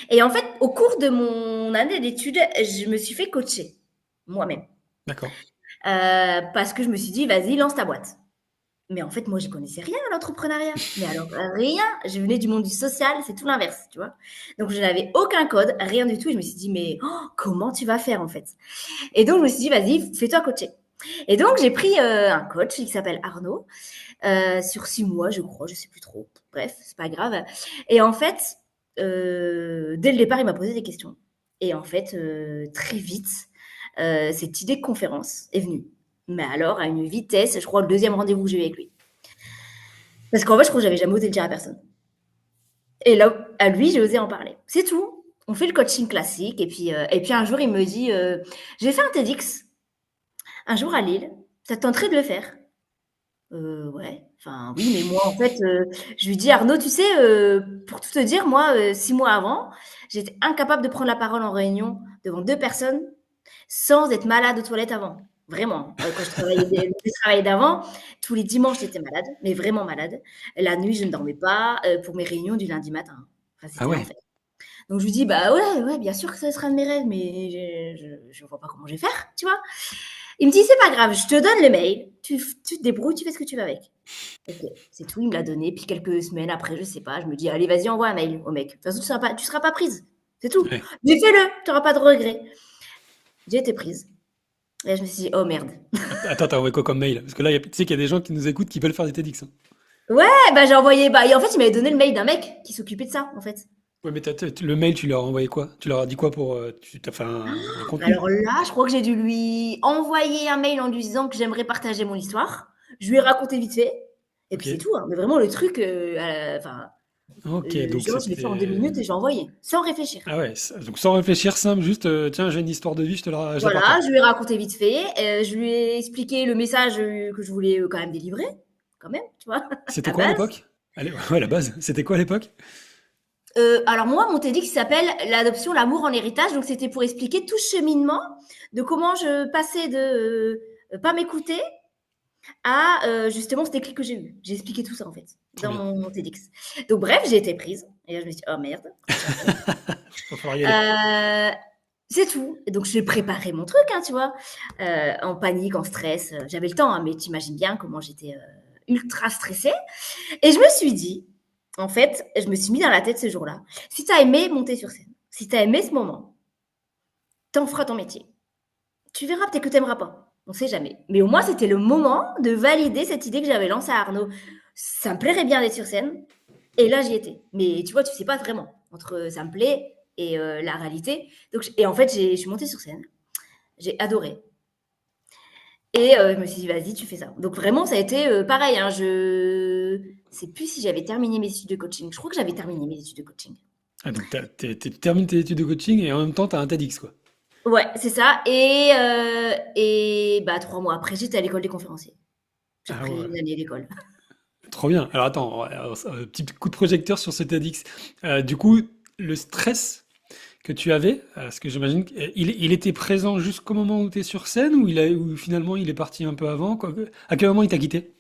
Et en fait, au cours de mon année d'études, je me suis fait coacher moi-même. D'accord. Parce que je me suis dit, vas-y, lance ta boîte. Mais en fait, moi, je connaissais rien à l'entrepreneuriat. Mais alors, rien. Je venais du monde du social, c'est tout l'inverse, tu vois. Donc, je n'avais aucun code, rien du tout. Et je me suis dit, mais comment tu vas faire, en fait? Et donc, je me suis dit, vas-y, fais-toi coacher. Et donc, j'ai pris un coach qui s'appelle Arnaud, sur 6 mois, je crois, je sais plus trop. Bref, c'est pas grave. Et en fait, dès le départ, il m'a posé des questions. Et en fait, très vite, cette idée de conférence est venue. Mais alors, à une vitesse, je crois, le deuxième rendez-vous que j'ai eu avec lui. Parce qu'en fait, je crois que j'avais jamais osé le dire à personne. Et là, à lui, j'ai osé en parler. C'est tout. On fait le coaching classique. Et puis un jour, il me dit, j'ai fait un TEDx un jour à Lille. Ça te tenterait de le faire? Ouais, enfin oui, mais moi en fait, je lui dis: «Arnaud, tu sais, pour tout te dire, moi, 6 mois avant, j'étais incapable de prendre la parole en réunion devant 2 personnes sans être malade aux toilettes avant». Vraiment, quand je travaillais le travail d'avant, tous les dimanches, j'étais malade, mais vraiment malade. La nuit, je ne dormais pas, pour mes réunions du lundi matin. Enfin, Ah c'était ouais. l'enfer. Donc je lui dis: «Bah ouais, ouais, bien sûr que ça sera un de mes rêves, mais je vois pas comment je vais faire», tu vois? Il me dit, c'est pas grave, je te donne le mail, tu te débrouilles, tu fais ce que tu veux avec. Ok, c'est tout, il me l'a donné. Puis quelques semaines après, je sais pas, je me dis, allez, vas-y, envoie un mail au mec. De toute façon, tu seras pas prise. C'est tout. Ouais. Mais fais-le, tu n'auras pas de regret. J'ai été prise. Et là, je me suis dit, oh merde. Attends, t'as envoyé quoi comme mail? Parce que là, tu sais qu'il y a des gens qui nous écoutent qui veulent faire des TEDx, hein. Ouais, bah j'ai envoyé. Bah, et en fait, il m'avait donné le mail d'un mec qui s'occupait de ça, en fait. Ouais, mais le mail, tu leur as envoyé quoi? Tu leur as dit quoi pour. Tu t'as fait un contenu? Alors là, je crois que j'ai dû lui envoyer un mail en lui disant que j'aimerais partager mon histoire. Je lui ai raconté vite fait. Et puis Ok. c'est tout, hein. Mais vraiment, le truc, enfin, Ok, donc genre, je l'ai fait en 2 minutes et j'ai envoyé, sans réfléchir. Ah ouais, donc sans réfléchir, simple, juste, tiens, j'ai une histoire de vie, je la Voilà, partage. je lui ai raconté vite fait. Je lui ai expliqué le message que je voulais quand même délivrer, quand même, tu vois, C'était à quoi à base. l'époque? Allez, ouais, la base. C'était quoi à l'époque? Alors moi, mon TEDx s'appelle l'adoption, l'amour en héritage. Donc c'était pour expliquer tout ce cheminement de comment je passais de pas m'écouter à justement ce déclic que j'ai eu. J'ai expliqué tout ça en fait Trop dans bien. mon TEDx. Donc bref, j'ai été prise. Et là, je me suis dit, oh merde, qu'est-ce que je fais? Va falloir y aller. Euh, c'est tout. Et donc j'ai préparé mon truc, hein, tu vois, en panique, en stress. J'avais le temps, hein, mais tu imagines bien comment j'étais ultra stressée. Et je me suis dit, en fait, je me suis mis dans la tête ce jour-là, si tu as aimé monter sur scène, si tu as aimé ce moment, t'en feras ton métier. Tu verras peut-être que tu n'aimeras pas. On ne sait jamais. Mais au moins, c'était le moment de valider cette idée que j'avais lancée à Arnaud. Ça me plairait bien d'être sur scène. Et là, j'y étais. Mais tu vois, tu sais pas vraiment entre ça me plaît et la réalité. Donc, et en fait, je suis montée sur scène. J'ai adoré. Et je me suis dit, vas-y, tu fais ça. Donc vraiment, ça a été pareil. Hein, je sais plus si j'avais terminé mes études de coaching. Je crois que j'avais terminé mes études de coaching. Ah, donc tu termines tes études de coaching et en même temps, t'as un TEDx, quoi. Ouais, c'est ça. Et bah, 3 mois après, j'étais à l'école des conférenciers. J'ai Ah repris ouais, une année d'école. trop bien. Alors attends, ouais, alors, petit coup de projecteur sur ce TEDx. Du coup, le stress que tu avais, parce que j'imagine qu'il était présent jusqu'au moment où tu es sur scène ou finalement il est parti un peu avant, quoi. À quel moment il t'a quitté?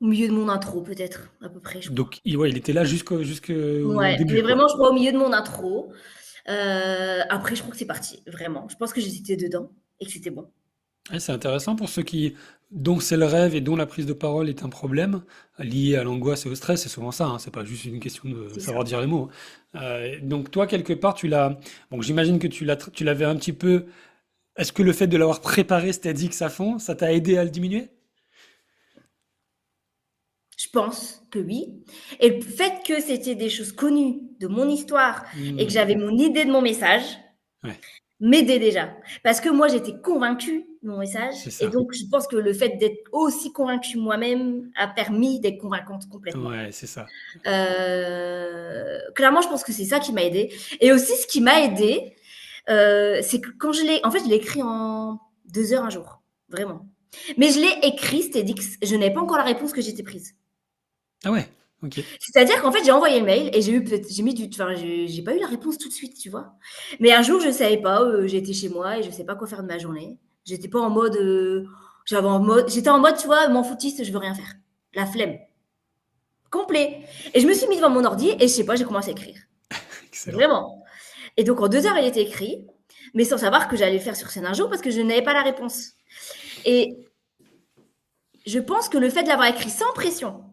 Au milieu de mon intro, peut-être, à peu près, je crois. Donc ouais, il était là jusqu'au Ouais, début, mais quoi. vraiment, je crois au milieu de mon intro. Après, je crois que c'est parti, vraiment. Je pense que j'étais dedans et que c'était bon. Ouais, c'est intéressant pour ceux dont c'est le rêve et dont la prise de parole est un problème lié à l'angoisse et au stress. C'est souvent ça, hein, c'est pas juste une question de C'est savoir ça. dire les mots, hein. Donc toi, quelque part, bon, j'imagine que tu l'avais un petit peu. Est-ce que le fait de l'avoir préparé, c'est-à-dire à fond, ça t'a aidé à le diminuer? Je pense que oui. Et le fait que c'était des choses connues de mon histoire et que Hmm, j'avais mon idée de mon message, ouais, m'aidait déjà. Parce que moi, j'étais convaincue de mon message. c'est Et ça. donc, je pense que le fait d'être aussi convaincue moi-même a permis d'être convaincante complètement. Ouais, c'est ça. Clairement, je pense que c'est ça qui m'a aidée. Et aussi, ce qui m'a aidée, c'est que quand en fait, je l'ai écrit en 2 heures un jour. Vraiment. Mais je l'ai écrit, c'était dit que je n'avais pas encore la réponse que j'étais prise. Ah ouais, ok. C'est-à-dire qu'en fait, j'ai envoyé le mail et j'ai mis enfin, j'ai pas eu la réponse tout de suite, tu vois. Mais un jour, je savais pas, j'étais chez moi et je sais pas quoi faire de ma journée. J'étais pas en mode, j'étais en mode, tu vois, m'en foutiste, je veux rien faire. La flemme. Complet. Et je me suis mis devant mon ordi et je sais pas, j'ai commencé à écrire. Excellent. Vraiment. Et donc, en 2 heures, il était écrit, mais sans savoir que j'allais le faire sur scène un jour parce que je n'avais pas la réponse. Et je pense que le fait de l'avoir écrit sans pression,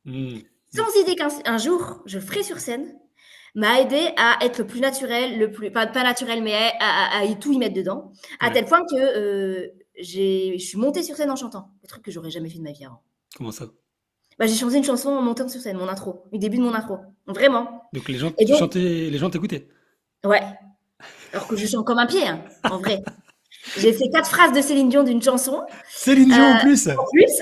Hmm, hmm. sans idée qu'un jour je ferai sur scène, m'a aidé à être le plus naturel, pas naturel, mais à tout y mettre dedans, à Ouais, tel point que je suis montée sur scène en chantant, le truc que j'aurais jamais fait de ma vie avant. comment ça? Bah, j'ai chanté une chanson en montant sur scène, mon intro, le début de mon intro, vraiment. Donc les gens, Et tu donc, chantais, les gens t'écoutaient. ouais, alors que je chante comme un pied, hein, en vrai. J'ai fait 4 phrases de Céline Dion d'une chanson. Céline Dion en plus! En plus,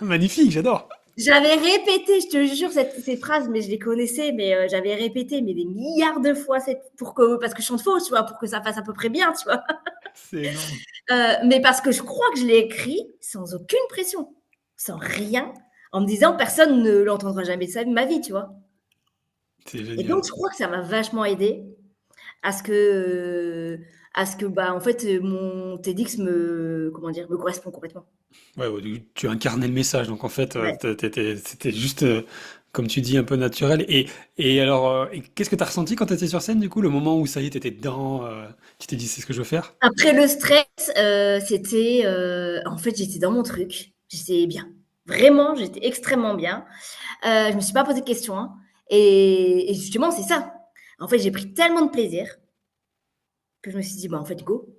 Magnifique, j'adore! j'avais répété, je te jure, ces phrases, mais je les connaissais, mais j'avais répété mais des milliards de fois parce que je chante faux, tu vois, pour que ça fasse à peu près bien, tu vois. C'est énorme. Mais parce que je crois que je l'ai écrit sans aucune pression, sans rien, en me disant personne ne l'entendra jamais de ma vie, tu vois. C'est Et donc, génial. je crois que ça m'a vachement aidé à ce que, bah, en fait, mon TEDx me correspond complètement. Ouais, ouais, tu incarnais le message, donc en fait, Ouais. c'était juste, comme tu dis, un peu naturel. Et alors, et qu'est-ce que tu as ressenti quand tu étais sur scène, du coup, le moment où ça y est, tu étais dedans, tu t'es dit, c'est ce que je veux faire? Après le stress, c'était, en fait, j'étais dans mon truc. J'étais bien. Vraiment, j'étais extrêmement bien. Je me suis pas posé de questions, hein, et justement, c'est ça. En fait, j'ai pris tellement de plaisir que je me suis dit: «Bah, en fait, go,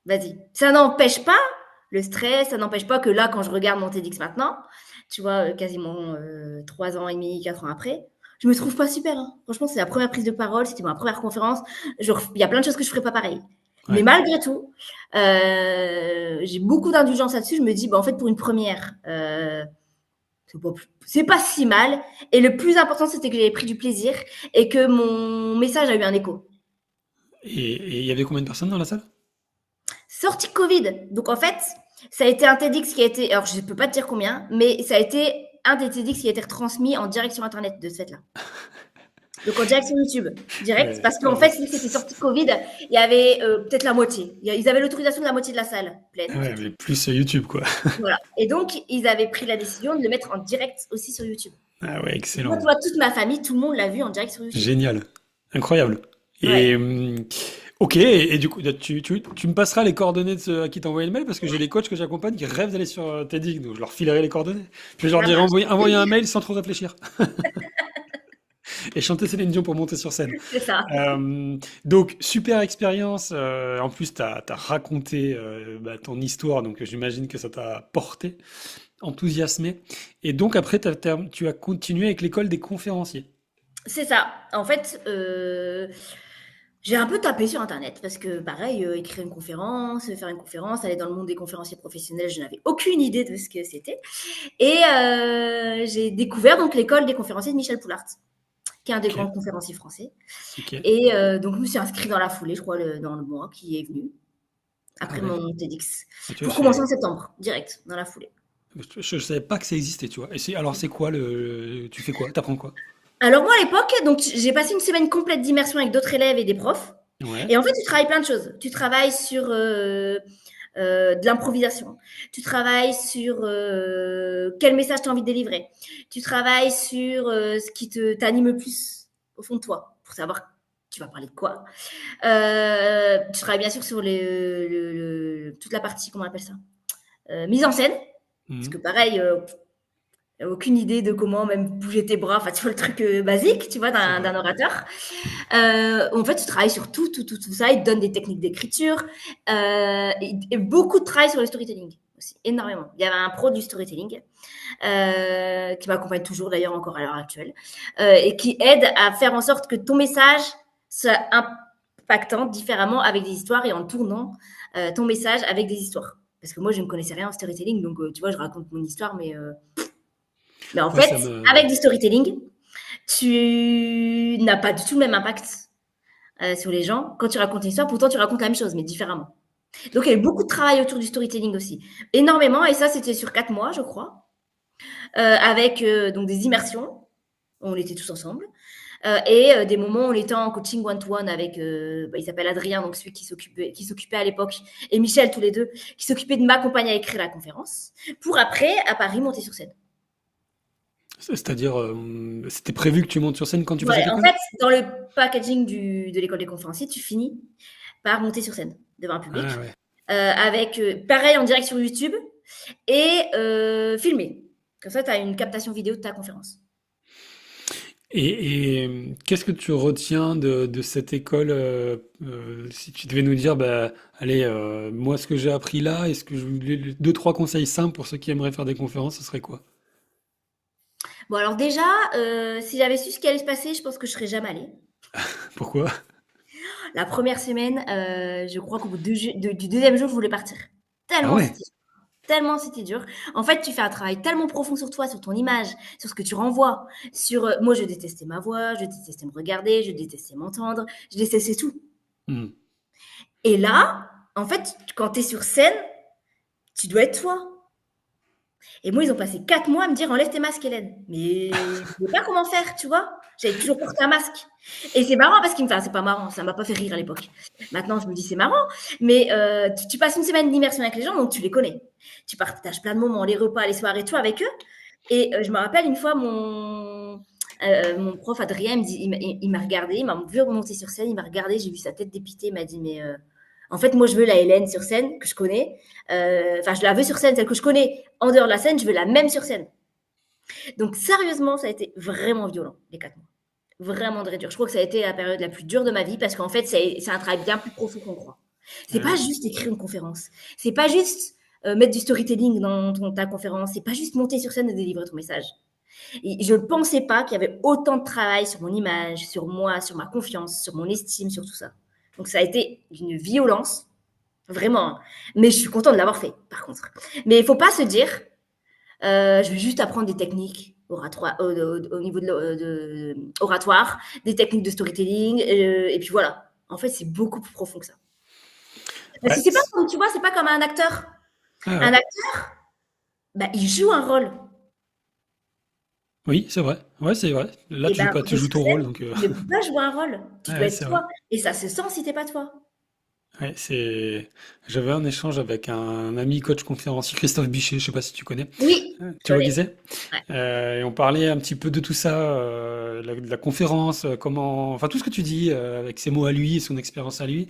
vas-y». Ça n'empêche pas le stress, ça n'empêche pas que là, quand je regarde mon TEDx maintenant, tu vois, quasiment, 3 ans et demi, 4 ans après, je me trouve pas super, hein. Franchement, c'est la première prise de parole, c'était ma première conférence. Il y a plein de choses que je ferais pas pareil. Mais Ouais. malgré tout, j'ai beaucoup d'indulgence là-dessus. Je me dis: «Bah, en fait, pour une première, c'est pas si mal», et le plus important, c'était que j'avais pris du plaisir et que mon message a eu un écho. Et il y avait combien de personnes dans la salle? Sortie Covid. Donc en fait, ça a été un TEDx qui a été, alors je ne peux pas te dire combien, mais ça a été un des TEDx qui a été retransmis en direct sur Internet de ce fait-là. Donc en direct sur YouTube, direct, Ouais, parce qu'en fait, vu que c'était sorti Covid, il y avait peut-être la moitié. Ils avaient l'autorisation de la moitié de la salle pleine, c'est ouais, tout. mais plus YouTube, quoi. Voilà. Et donc, ils avaient pris la décision de le mettre en direct aussi sur YouTube. Ah ouais, Moi, tu excellent. vois, toute ma famille, tout le monde l'a vu en direct sur YouTube. Génial. Incroyable. Ouais. Et ok, et du coup, tu me passeras les coordonnées de ceux à qui t'as envoyé le mail parce que j'ai des coachs que j'accompagne qui rêvent d'aller sur TEDx, donc je leur filerai les coordonnées. Puis je leur Ça dirai marche. envoyer un mail sans trop réfléchir et chanter Céline Dion pour monter sur scène. C'est ça. Donc, super expérience. En plus, tu as raconté bah, ton histoire, donc j'imagine que ça t'a porté, enthousiasmé. Et donc, après, tu as continué avec l'école des conférenciers. C'est ça. En fait, j'ai un peu tapé sur internet parce que pareil, écrire une conférence, faire une conférence, aller dans le monde des conférenciers professionnels, je n'avais aucune idée de ce que c'était, et j'ai découvert donc l'école des conférenciers de Michel Poulart, qui est un des Ok, grands conférenciers français, ok. et donc je me suis inscrite dans la foulée, je crois, dans le mois qui est venu, Ah après ouais. mon TEDx, Ah, tu vois, pour commencer en septembre, direct, dans la foulée. je savais pas que ça existait, tu vois. Alors, c'est quoi tu fais quoi? T'apprends quoi? Alors moi, à l'époque, donc j'ai passé une semaine complète d'immersion avec d'autres élèves et des profs, Ouais. et en fait, tu travailles plein de choses. Tu travailles sur de l'improvisation. Tu travailles sur quel message tu as envie de délivrer. Tu travailles sur ce qui t'anime le plus au fond de toi, pour savoir tu vas parler de quoi. Tu travailles bien sûr sur toute la partie, comment on appelle ça, mise en scène. Parce que Mhm. pareil, aucune idée de comment même bouger tes bras, enfin tu vois le truc basique, tu vois, C'est d'un vrai. orateur. En fait, tu travailles sur tout ça, ils te donnent des techniques d'écriture, et beaucoup de travail sur le storytelling aussi, énormément. Il y avait un pro du storytelling qui m'accompagne toujours d'ailleurs encore à l'heure actuelle, et qui aide à faire en sorte que ton message soit impactant différemment avec des histoires et en tournant ton message avec des histoires. Parce que moi, je ne connaissais rien en storytelling, donc tu vois, je raconte mon histoire, mais en Ouais, fait, avec du storytelling, tu n'as pas du tout le même impact sur les gens quand tu racontes une histoire. Pourtant, tu racontes la même chose, mais différemment. Donc, il y a eu beaucoup de travail autour du storytelling aussi. Énormément. Et ça, c'était sur 4 mois, je crois, avec donc des immersions. On était tous ensemble. Et des moments où on était en coaching one-to-one avec, bah, il s'appelle Adrien, donc celui qui s'occupait à l'époque, et Michel, tous les deux, qui s'occupaient de m'accompagner à écrire la conférence, pour après, à Paris, monter sur scène. C'est-à-dire, c'était prévu que tu montes sur scène quand tu faisais Ouais, en l'école? fait, dans le packaging de l'école des conférenciers, tu finis par monter sur scène devant un Ah public, ouais. avec pareil en direct sur YouTube et filmé. Comme ça, tu as une captation vidéo de ta conférence. Qu'est-ce que tu retiens de cette école si tu devais nous dire, bah, allez, moi, ce que j'ai appris là, est-ce que deux, trois conseils simples pour ceux qui aimeraient faire des conférences, ce serait quoi? Bon, alors déjà, si j'avais su ce qui allait se passer, je pense que je serais jamais allée. Pourquoi? La première semaine, je crois qu'au bout du deuxième jour, je voulais partir. Ah Tellement ouais. c'était tellement c'était dur. En fait, tu fais un travail tellement profond sur toi, sur ton image, sur ce que tu renvoies, sur moi, je détestais ma voix, je détestais me regarder, je détestais m'entendre, je détestais tout. Hmm. Et là, en fait, quand tu es sur scène, tu dois être toi. Et moi, ils ont passé 4 mois à me dire: «Enlève tes masques, Hélène». Mais je savais pas comment faire, tu vois? J'avais toujours porté un masque et c'est marrant parce qu'ils me enfin, c'est pas marrant, ça m'a pas fait rire à l'époque. Maintenant, je me dis: «C'est marrant», mais tu passes une semaine d'immersion avec les gens, donc tu les connais. Tu partages plein de moments, les repas, les soirées, tout avec eux et je me rappelle une fois mon prof Adrien, il m'a regardé, il m'a vu remonter sur scène, il m'a regardé, j'ai vu sa tête dépitée, il m'a dit: «Mais en fait, moi, je veux la Hélène sur scène que je connais. Enfin, je la veux sur scène, celle que je connais en dehors de la scène, je veux la même sur scène». Donc, sérieusement, ça a été vraiment violent, les 4 mois. Vraiment très dur. Je crois que ça a été la période la plus dure de ma vie parce qu'en fait, c'est un travail bien plus profond qu'on croit. C'est pas Ouais. juste écrire une conférence. C'est pas juste mettre du storytelling dans ta conférence. C'est pas juste monter sur scène et délivrer ton message. Et je ne pensais pas qu'il y avait autant de travail sur mon image, sur moi, sur ma confiance, sur mon estime, sur tout ça. Donc ça a été d'une violence, vraiment. Mais je suis contente de l'avoir fait, par contre. Mais il ne faut pas se dire, je vais juste apprendre des techniques au niveau oratoire, des techniques de storytelling, et puis voilà. En fait, c'est beaucoup plus profond que ça. Parce que Ouais. c'est pas comme, tu vois, c'est pas comme un acteur. Ah Un ouais. acteur, bah, il joue un rôle. Oui, c'est vrai. Ouais, c'est vrai. Là, Et tu joues ben, pas, quand tu tu es joues sur ton scène, rôle, donc tu ne peux pas jouer un rôle. Tu ouais, dois ouais, être c'est vrai. toi. Et ça se sent si tu es pas toi. Ouais, j'avais un échange avec un ami coach conférencier, Christophe Bichet, je sais pas si tu connais. Oui, je Tu vois qui connais. c'est? Ouais. Et on parlait un petit peu de tout ça, de la conférence, comment, enfin tout ce que tu dis, avec ses mots à lui et son expérience à lui.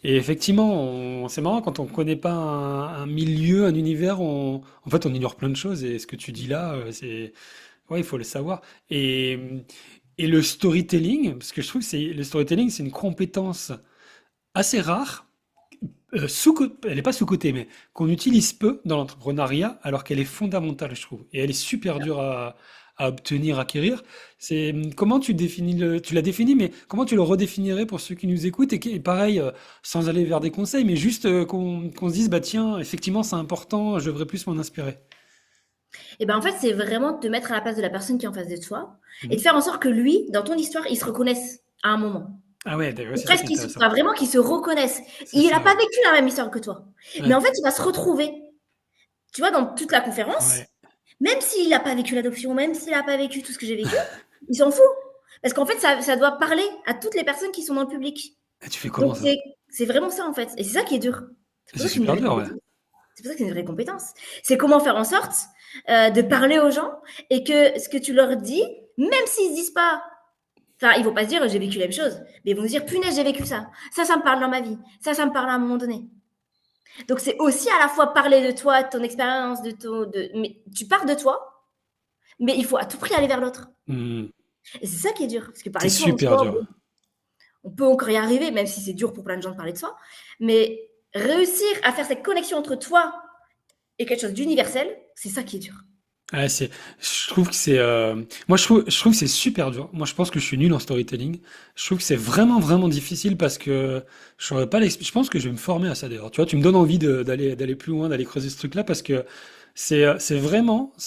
Et effectivement, c'est marrant quand on connaît pas un milieu, un univers, en fait, on ignore plein de choses. Et ce que tu dis là, ouais, il faut le savoir. Et, et le storytelling, parce que je trouve que le storytelling, c'est une compétence assez rare, elle n'est pas sous-cotée, mais qu'on utilise peu dans l'entrepreneuriat, alors qu'elle est fondamentale, je trouve. Et elle est super dure à obtenir, acquérir. C'est comment tu définis tu l'as défini, mais comment tu le redéfinirais pour ceux qui nous écoutent et pareil, sans aller vers des conseils, mais juste qu'on se dise, bah tiens, effectivement, c'est important, je devrais plus m'en inspirer. Et ben en fait, c'est vraiment de te mettre à la place de la personne qui est en face de toi et de Mhm. faire en sorte que lui, dans ton histoire, il se reconnaisse à un moment. Ah ouais, d'accord, Ou c'est ça qui presque est qu'il se, intéressant. enfin, vraiment qu'il se reconnaisse. C'est Il n'a ça, pas ouais. vécu la même histoire que toi. Mais Ouais, en fait, il va se retrouver. Tu vois, dans toute la conférence, ouais. même s'il n'a pas vécu l'adoption, même s'il n'a pas vécu tout ce que j'ai vécu, il s'en fout. Parce qu'en fait, ça doit parler à toutes les personnes qui sont dans le public. Et tu fais Donc, comment ça? c'est vraiment ça, en fait. Et c'est ça qui est dur. C'est pour C'est ça que c'est une super vraie dur, ouais. compétence. C'est pour ça que c'est une vraie compétence. C'est comment faire en sorte de parler aux gens et que ce que tu leur dis, même s'ils se disent pas, enfin, ils vont pas se dire j'ai vécu la même chose, mais ils vont se dire punaise, j'ai vécu ça. Ça me parle dans ma vie. Ça me parle à un moment donné. Donc, c'est aussi à la fois parler de toi, de ton expérience, mais tu pars de toi, mais il faut à tout prix aller vers l'autre. Hmm. Et c'est ça qui est dur. Parce que C'est parler de soi en super soi, dur. bon, on peut encore y arriver, même si c'est dur pour plein de gens de parler de soi. Mais réussir à faire cette connexion entre toi et quelque chose d'universel, c'est ça qui est dur. Ouais, je trouve que moi je trouve que c'est super dur. Moi je pense que je suis nul en storytelling. Je trouve que c'est vraiment vraiment difficile parce que je saurais pas je pense que je vais me former à ça d'ailleurs. Tu vois, tu me donnes envie d'aller plus loin, d'aller creuser ce truc-là parce que c'est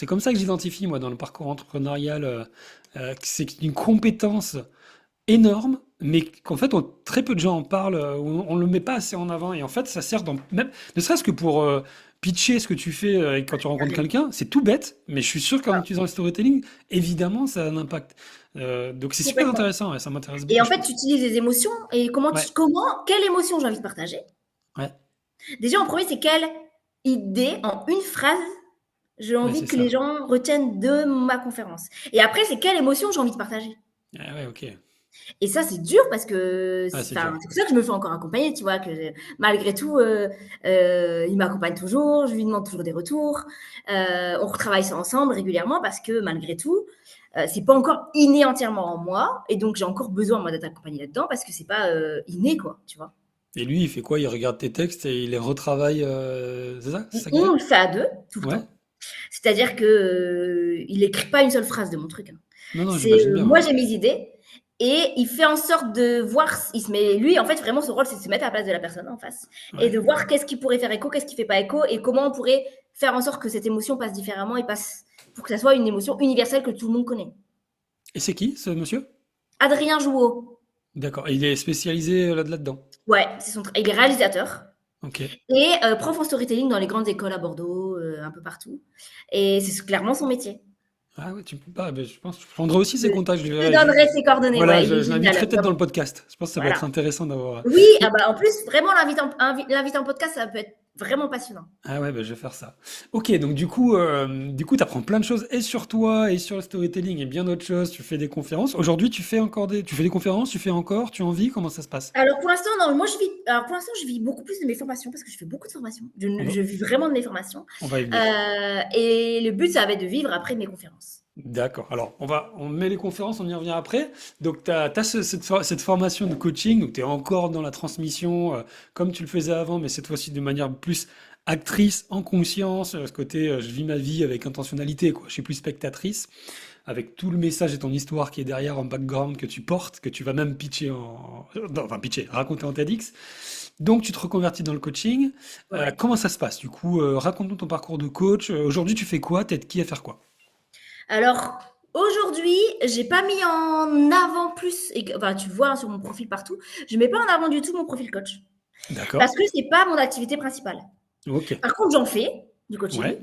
comme ça que j'identifie moi dans le parcours entrepreneurial, que c'est une compétence énorme, mais qu'en fait, très peu de gens en parlent, ou on le met pas assez en avant. Et en fait, ça sert même, ne serait-ce que pour pitcher ce que tu fais quand tu rencontres quelqu'un, c'est tout bête, mais je suis sûr qu'en utilisant le storytelling, évidemment, ça a un impact. Donc c'est super Complètement. intéressant, et ça m'intéresse Et beaucoup, en je fait, pense. tu utilises les émotions et Ouais, quelle émotion j'ai envie de partager. ouais, Déjà, en premier, c'est quelle idée en une phrase j'ai ouais, envie c'est que les ça. gens retiennent de ma conférence. Et après, c'est quelle émotion j'ai envie de partager. Ah ouais, ok. Et ça, c'est dur parce que, Ah, c'est enfin, dur. c'est pour ça que je me fais encore accompagner, tu vois, malgré tout, il m'accompagne toujours, je lui demande toujours des retours, on retravaille ça ensemble régulièrement parce que malgré tout, c'est pas encore inné entièrement en moi, et donc j'ai encore besoin moi d'être accompagnée là-dedans parce que c'est pas inné quoi, tu vois. Et lui, il fait quoi? Il regarde tes textes et il les retravaille, c'est ça? C'est ça qu'il On fait? le fait à deux tout le Ouais? temps. C'est-à-dire que il écrit pas une seule phrase de mon truc, hein. Non, non, C'est j'imagine bien, moi ouais. j'ai mes idées et il fait en sorte de voir, il se met, lui en fait vraiment son rôle c'est de se mettre à la place de la personne en face et Ouais. de voir qu'est-ce qui pourrait faire écho, qu'est-ce qui fait pas écho et comment on pourrait faire en sorte que cette émotion passe différemment et passe pour que ça soit une émotion universelle que tout le monde connaît. Et c'est qui, ce monsieur? Adrien Jouot, D'accord. Et il est spécialisé là-dedans. ouais, il est réalisateur. Ok. et prof en storytelling dans les grandes écoles à Bordeaux, un peu partout. Et c'est clairement son métier. Ah ouais, tu peux pas. Ben, je pense que je prendrai aussi Je ses contacts. Je lui te verrai. donnerai ses coordonnées, Voilà, ouais, il est je génial. l'inviterai peut-être dans le podcast. Je pense que ça va être Voilà. intéressant d'avoir. Oui, ah bah, en plus, vraiment, l'inviter en podcast, ça peut être vraiment passionnant. Ah ouais, bah, je vais faire ça. Ok, donc du coup, tu apprends plein de choses et sur toi et sur le storytelling et bien d'autres choses. Tu fais des conférences. Aujourd'hui, tu fais des conférences, tu fais encore, tu en vis, comment ça se passe? Alors pour l'instant, non, alors pour l'instant, je vis beaucoup plus de mes formations parce que je fais beaucoup de formations. On va, Je vis vraiment de mes formations. on va y venir. Et le but, ça va être de vivre après de mes conférences. D'accord. Alors, on met les conférences, on y revient après. Donc, tu as, cette formation de coaching, donc tu es encore dans la transmission, comme tu le faisais avant, mais cette fois-ci de manière plus actrice, en conscience, ce côté je vis ma vie avec intentionnalité, quoi. Je suis plus spectatrice, avec tout le message et ton histoire qui est derrière en background que tu portes, que tu vas même pitcher non, enfin pitcher, raconter en TEDx. Donc, tu te reconvertis dans le coaching. Ouais. Comment ça se passe? Du coup, raconte-nous ton parcours de coach. Aujourd'hui, tu fais quoi? T'aides qui à faire quoi? Alors aujourd'hui, j'ai pas mis en avant plus, enfin tu vois hein, sur mon profil partout, je mets pas en avant du tout mon profil coach D'accord. parce que c'est pas mon activité principale. Ok. Par contre, j'en fais du coaching. Ouais.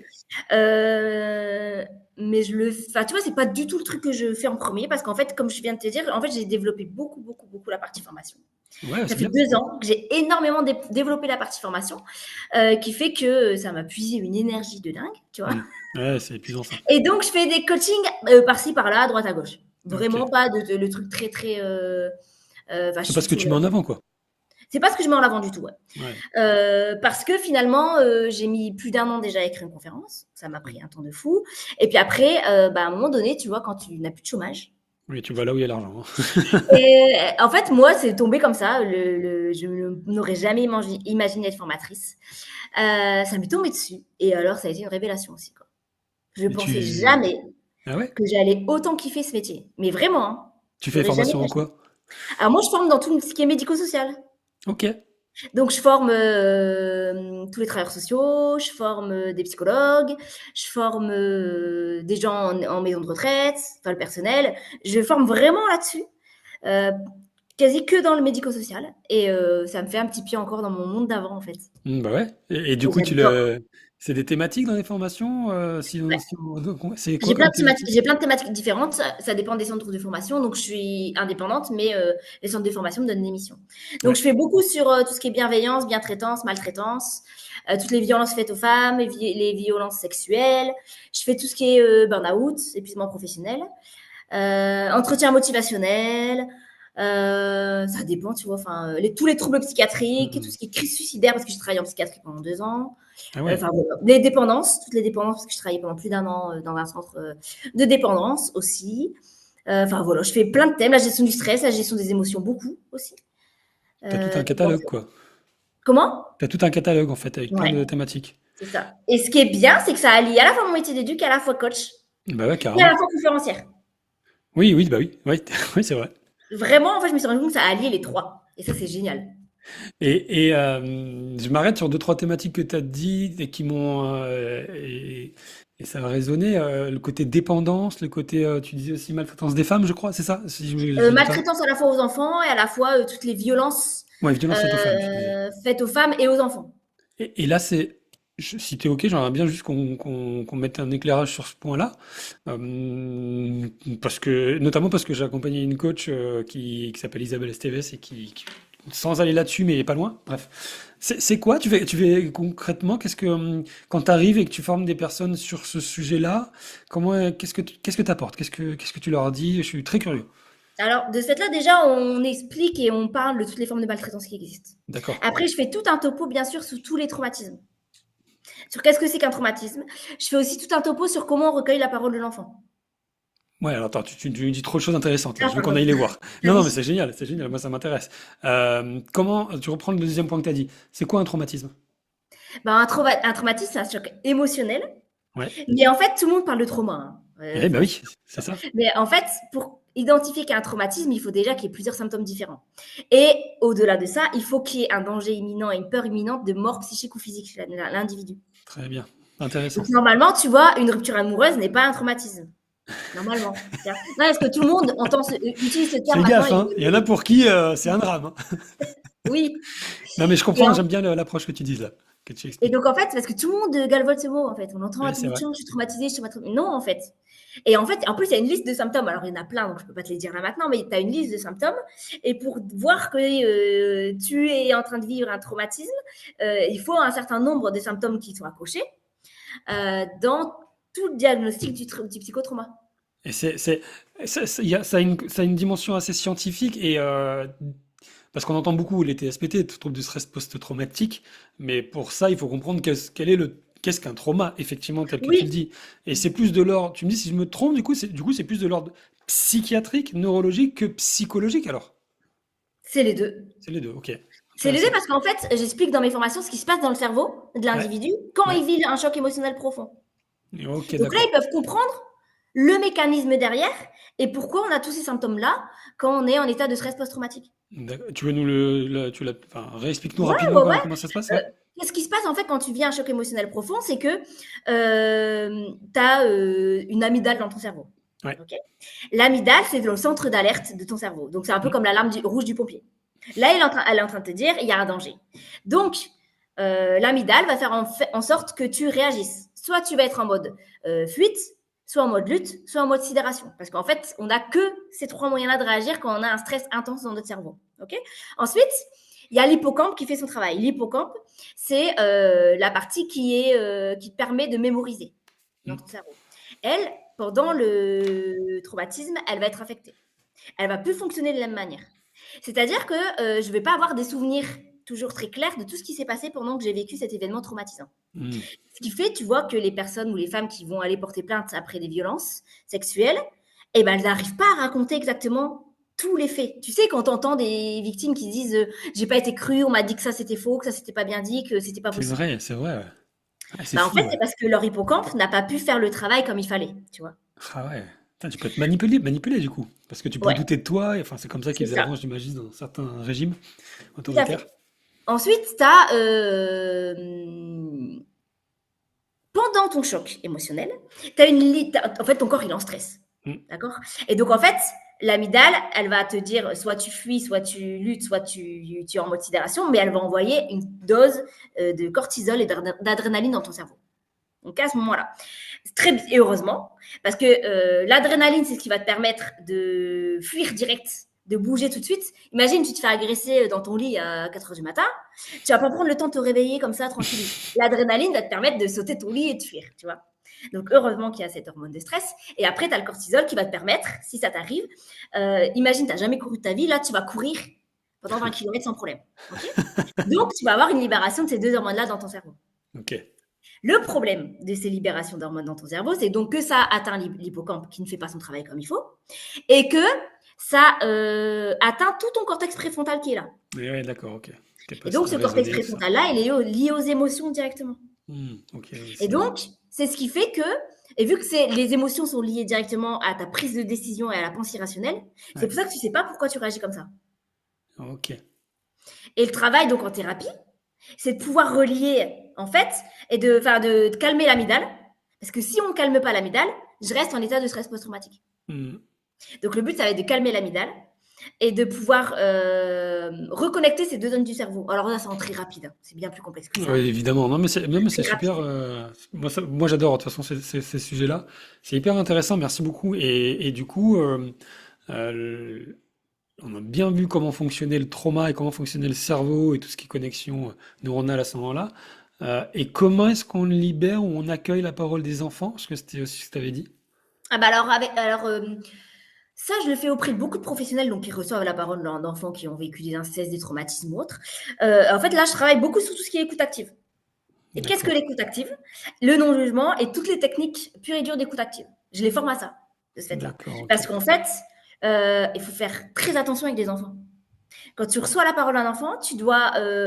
Euh, mais enfin, tu vois, c'est pas du tout le truc que je fais en premier parce qu'en fait, comme je viens de te dire, en fait, j'ai développé beaucoup, beaucoup, beaucoup la partie formation. Ouais, Ça c'est fait bien. 2 ans que j'ai énormément développé la partie formation, qui fait que ça m'a puisé une énergie de dingue, tu vois. Mm. Ouais, c'est épuisant ça. Et donc, je fais des coachings par-ci, par-là, à droite, à gauche. Ok. Vraiment pas le truc très, très. Enfin, C'est parce que tu mets en avant, quoi. c'est pas ce que je mets en avant du tout, ouais. Ouais. Parce que finalement, j'ai mis plus d'1 an déjà à écrire une conférence. Ça m'a Mm. pris un temps de fou. Et puis après, bah, à un moment donné, tu vois, quand tu n'as plus de chômage. Oui, tu vas là où il y a l'argent, hein. Et en fait, moi, c'est tombé comme ça. Je n'aurais jamais imaginé être formatrice. Ça m'est tombé dessus. Et alors, ça a été une révélation aussi, quoi. Je Et pensais jamais Ah ouais? que j'allais autant kiffer ce métier. Mais vraiment, hein, Tu fais j'aurais jamais formation en imaginé. quoi? Alors moi, je forme dans tout ce qui est médico-social. Ok. Donc, je forme tous les travailleurs sociaux, je forme des psychologues, je forme des gens en maison de retraite, enfin le personnel. Je forme vraiment là-dessus, euh, quasi que dans le médico-social. Et ça me fait un petit pied encore dans mon monde d'avant, en fait. Mm, bah ouais. Et du Et coup, j'adore. c'est des thématiques dans les formations? Ouais. C'est quoi comme thématique? J'ai plein de thématiques différentes. Ça dépend des centres de formation. Donc, je suis indépendante, mais les centres de formation me donnent des missions. Donc, Ouais. je fais beaucoup sur tout ce qui est bienveillance, bientraitance, maltraitance, toutes les violences faites aux femmes, les violences sexuelles. Je fais tout ce qui est burn-out, épuisement professionnel, entretien motivationnel. Ça dépend, tu vois. Enfin, tous les troubles psychiatriques, tout Mm. ce qui est crise suicidaire, parce que j'ai travaillé en psychiatrie pendant 2 ans. Ah ouais. Enfin, voilà. Les dépendances, toutes les dépendances, parce que je travaillais pendant plus d'1 an dans un centre de dépendance aussi. Enfin, voilà, je fais plein de thèmes. La gestion du stress, la gestion des émotions, beaucoup aussi. T'as tout un Donc, catalogue, quoi. comment? T'as tout un catalogue, en fait, avec plein Ouais, de thématiques. c'est ça. Et ce qui est bien, c'est que ça allie à la fois mon métier d'éduc et à la fois coach Bah ouais, et à carrément. la fois conférencière. Oui, oui, bah oui. Oui, oui, c'est vrai. Vraiment, en fait, je me suis rendu compte que ça alliait les trois. Et ça, c'est génial. Et je m'arrête sur deux, trois thématiques que tu as dit et qui m'ont. Et ça a résonné. Le côté dépendance, le côté. Tu disais aussi maltraitance des femmes, je crois, c'est ça? Si je dis pas. Maltraitance à la fois aux enfants et à la fois toutes les violences Ouais, violence faite aux femmes, tu disais. faites aux femmes et aux enfants. Et là, si t'es OK, j'aimerais bien juste qu'on mette un éclairage sur ce point-là. Notamment parce que j'ai accompagné une coach qui s'appelle Isabelle Esteves et sans aller là-dessus, mais pas loin. Bref. C'est quoi? Tu fais concrètement, quand tu arrives et que tu formes des personnes sur ce sujet-là, qu'est-ce que t'apportes? Qu'est-ce que tu leur dis? Je suis très curieux. Alors, de ce fait-là, déjà, on explique et on parle de toutes les formes de maltraitance qui existent. D'accord. Après, je fais tout un topo, bien sûr, sur tous les traumatismes. Sur qu'est-ce que c'est qu'un traumatisme. Je fais aussi tout un topo sur comment on recueille la parole de l'enfant. Ouais, alors attends, tu dis trop de choses intéressantes là. Ah, Je veux qu'on pardon. aille les voir. Ah Non, non, mais oui. c'est génial, c'est génial. Moi, ça m'intéresse. Comment, tu reprends le deuxième point que tu as dit. C'est quoi un traumatisme? Ben, un traumatisme, c'est un choc émotionnel. Ouais. Mais en fait, tout le monde parle de trauma, hein. Eh ben oui, c'est ça. Mais en fait, pour identifier qu'il y a un traumatisme, il faut déjà qu'il y ait plusieurs symptômes différents. Et au-delà de ça, il faut qu'il y ait un danger imminent et une peur imminente de mort psychique ou physique chez l'individu. Très bien. Donc Intéressant. normalement, tu vois, une rupture amoureuse n'est pas un traumatisme. Normalement. Non, est-ce que tout le monde utilise ce terme Fais maintenant gaffe, hein. Il y en a pour qui c'est un drame, hein. Oui. Non, mais je Et, comprends, en- j'aime bien l'approche que tu dis là, que tu et expliques. donc, en fait, c'est parce que tout le monde galvaude ce mot, en fait. On entend Oui, à tout c'est bout de vrai. champ, je suis traumatisée, je suis traumatisée. Non, en fait. Et en fait, en plus, il y a une liste de symptômes. Alors, il y en a plein, donc je ne peux pas te les dire là maintenant, mais tu as une liste de symptômes. Et pour voir que tu es en train de vivre un traumatisme, il faut un certain nombre de symptômes qui soient cochés dans tout le diagnostic du psychotrauma. Et ça a une dimension assez scientifique et parce qu'on entend beaucoup les TSPT, troubles de stress post-traumatique, mais pour ça, il faut comprendre qu'est-ce qu'un trauma, effectivement, tel que tu le Oui, dis. Et c'est plus de l'ordre, tu me dis si je me trompe, du coup, c'est plus de l'ordre psychiatrique, neurologique que psychologique alors. c'est les deux. C'est les deux, ok. C'est les deux Intéressant. parce qu'en fait, j'explique dans mes formations ce qui se passe dans le cerveau de Ouais, l'individu quand ouais. il vit un choc émotionnel profond. Ok, Donc là, ils d'accord. peuvent comprendre le mécanisme derrière et pourquoi on a tous ces symptômes-là quand on est en état de stress post-traumatique. Tu veux enfin, réexplique-nous Ouais, rapidement ouais, comment, ouais. comment ça se passe, Euh, ouais? Ce qui se passe en fait quand tu vis un choc émotionnel profond, c'est que tu as une amygdale dans ton cerveau. Ouais. Ok. L'amygdale, c'est le centre d'alerte de ton cerveau. Donc c'est un peu Mm. comme l'alarme rouge du pompier. Là, elle est en train de te dire, il y a un danger. Donc, l'amygdale va faire en sorte que tu réagisses. Soit tu vas être en mode fuite, soit en mode lutte, soit en mode sidération. Parce qu'en fait, on n'a que ces trois moyens-là de réagir quand on a un stress intense dans notre cerveau. Okay. Ensuite, il y a l'hippocampe qui fait son travail. L'hippocampe, c'est la partie qui te permet de mémoriser dans Mm. ton cerveau. Elle, pendant le traumatisme, elle va être affectée. Elle va plus fonctionner de la même manière. C'est-à-dire que je ne vais pas avoir des souvenirs toujours très clairs de tout ce qui s'est passé pendant que j'ai vécu cet événement traumatisant. Mm. Ce qui fait, tu vois, que les personnes ou les femmes qui vont aller porter plainte après des violences sexuelles, eh ben, elles n'arrivent pas à raconter exactement tous les faits. Tu sais, quand tu entends des victimes qui disent j'ai pas été crue, on m'a dit que ça c'était faux, que ça c'était pas bien dit, que c'était pas possible. C'est vrai, ouais. Ah, c'est Bah, en fou, fait, ouais. c'est parce que leur hippocampe n'a pas pu faire le travail comme il fallait, tu vois. Ah ouais. Putain, tu peux être manipulé du coup. Parce que tu peux Ouais, douter de toi. Enfin, c'est comme ça qu'ils c'est faisaient ça, avant, j'imagine, dans certains régimes tout à autoritaires. fait. Ensuite, tu as pendant ton choc émotionnel, en fait, ton corps, il est en stress. Mm. D'accord. Et donc, en fait, l'amygdale, elle va te dire soit tu fuis, soit tu luttes, soit tu es en mode sidération, mais elle va envoyer une dose de cortisol et d'adrénaline dans ton cerveau. Donc, à ce moment-là, et heureusement, parce que l'adrénaline, c'est ce qui va te permettre de fuir direct, de bouger tout de suite. Imagine, tu te fais agresser dans ton lit à 4 heures du matin, tu vas pas prendre le temps de te réveiller comme ça, tranquille. L'adrénaline va te permettre de sauter de ton lit et de fuir, tu vois. Donc, heureusement qu'il y a cette hormone de stress. Et après, tu as le cortisol qui va te permettre, si ça t'arrive, imagine, tu n'as jamais couru de ta vie, là, tu vas courir pendant 20 km sans problème. Okay. Donc, tu vas avoir une libération de ces deux hormones-là dans ton cerveau. Ok. Le problème de ces libérations d'hormones dans ton cerveau, c'est donc que ça atteint l'hippocampe qui ne fait pas son travail comme il faut et que ça atteint tout ton cortex préfrontal qui est là. Mais ouais, d'accord, ok. Et Capacité donc, de ce cortex raisonner, tout ça. préfrontal-là, il est lié aux émotions directement. Ok, oui, Et donc, c'est ce qui fait que, et vu que les émotions sont liées directement à ta prise de décision et à la pensée rationnelle, c'est Ouais. pour ça que tu ne sais pas pourquoi tu réagis comme ça. Ok. Et le travail, donc en thérapie, c'est de pouvoir relier, en fait, et de calmer l'amygdale. Parce que si on ne calme pas l'amygdale, je reste en état de stress post-traumatique. Mm. Donc le but, ça va être de calmer l'amygdale et de pouvoir reconnecter ces deux zones du cerveau. Alors là, c'est en très rapide, hein. C'est bien plus complexe que Ouais, ça. évidemment. Non, mais c'est Très super. rapide. Moi, j'adore, de toute façon, ces sujets-là. C'est hyper intéressant. Merci beaucoup. Et du coup, euh, on a bien vu comment fonctionnait le trauma et comment fonctionnait le cerveau et tout ce qui est connexion neuronale à ce moment-là. Et comment est-ce qu'on libère ou on accueille la parole des enfants? Parce que c'était aussi ce que tu avais dit. Ah bah ça, je le fais auprès de beaucoup de professionnels donc, qui reçoivent la parole d'enfants qui ont vécu des incestes, des traumatismes ou autres. En fait, là, je travaille beaucoup sur tout ce qui est écoute active. Et qu'est-ce que D'accord. l'écoute active? Le non-jugement et toutes les techniques pures et dures d'écoute active. Je les forme à ça, de ce fait-là. D'accord, ok. Parce qu'en fait, il faut faire très attention avec les enfants. Quand tu reçois la parole d'un enfant, tu dois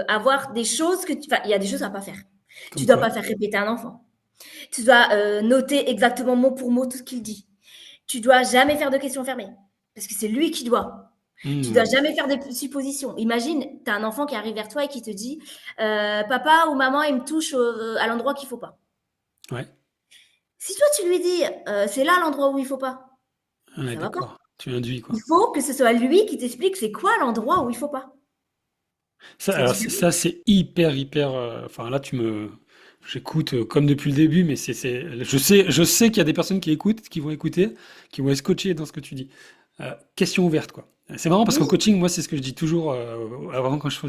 avoir des choses enfin, il y a des choses à pas faire. Tu Comme dois pas quoi? faire répéter un enfant. Tu dois noter exactement mot pour mot tout ce qu'il dit. Tu dois jamais faire de questions fermées. Parce que c'est lui qui doit. Tu dois Hmm. jamais faire des suppositions. Imagine, tu as un enfant qui arrive vers toi et qui te dit papa ou maman, il me touche à l'endroit qu'il faut pas. Ouais. Si toi tu lui dis c'est là l'endroit où il faut pas, Ouais, ça va pas. d'accord. Tu induis, Il quoi. faut que ce soit lui qui t'explique c'est quoi l'endroit où il faut pas. Ça, C'est alors différent. ça c'est hyper hyper. Enfin là j'écoute comme depuis le début, mais je sais qu'il y a des personnes qui écoutent, qui vont écouter, qui vont être scotchées dans ce que tu dis. Question ouverte quoi. C'est marrant parce qu'au Oui. coaching, moi c'est ce que je dis toujours. Avant quand je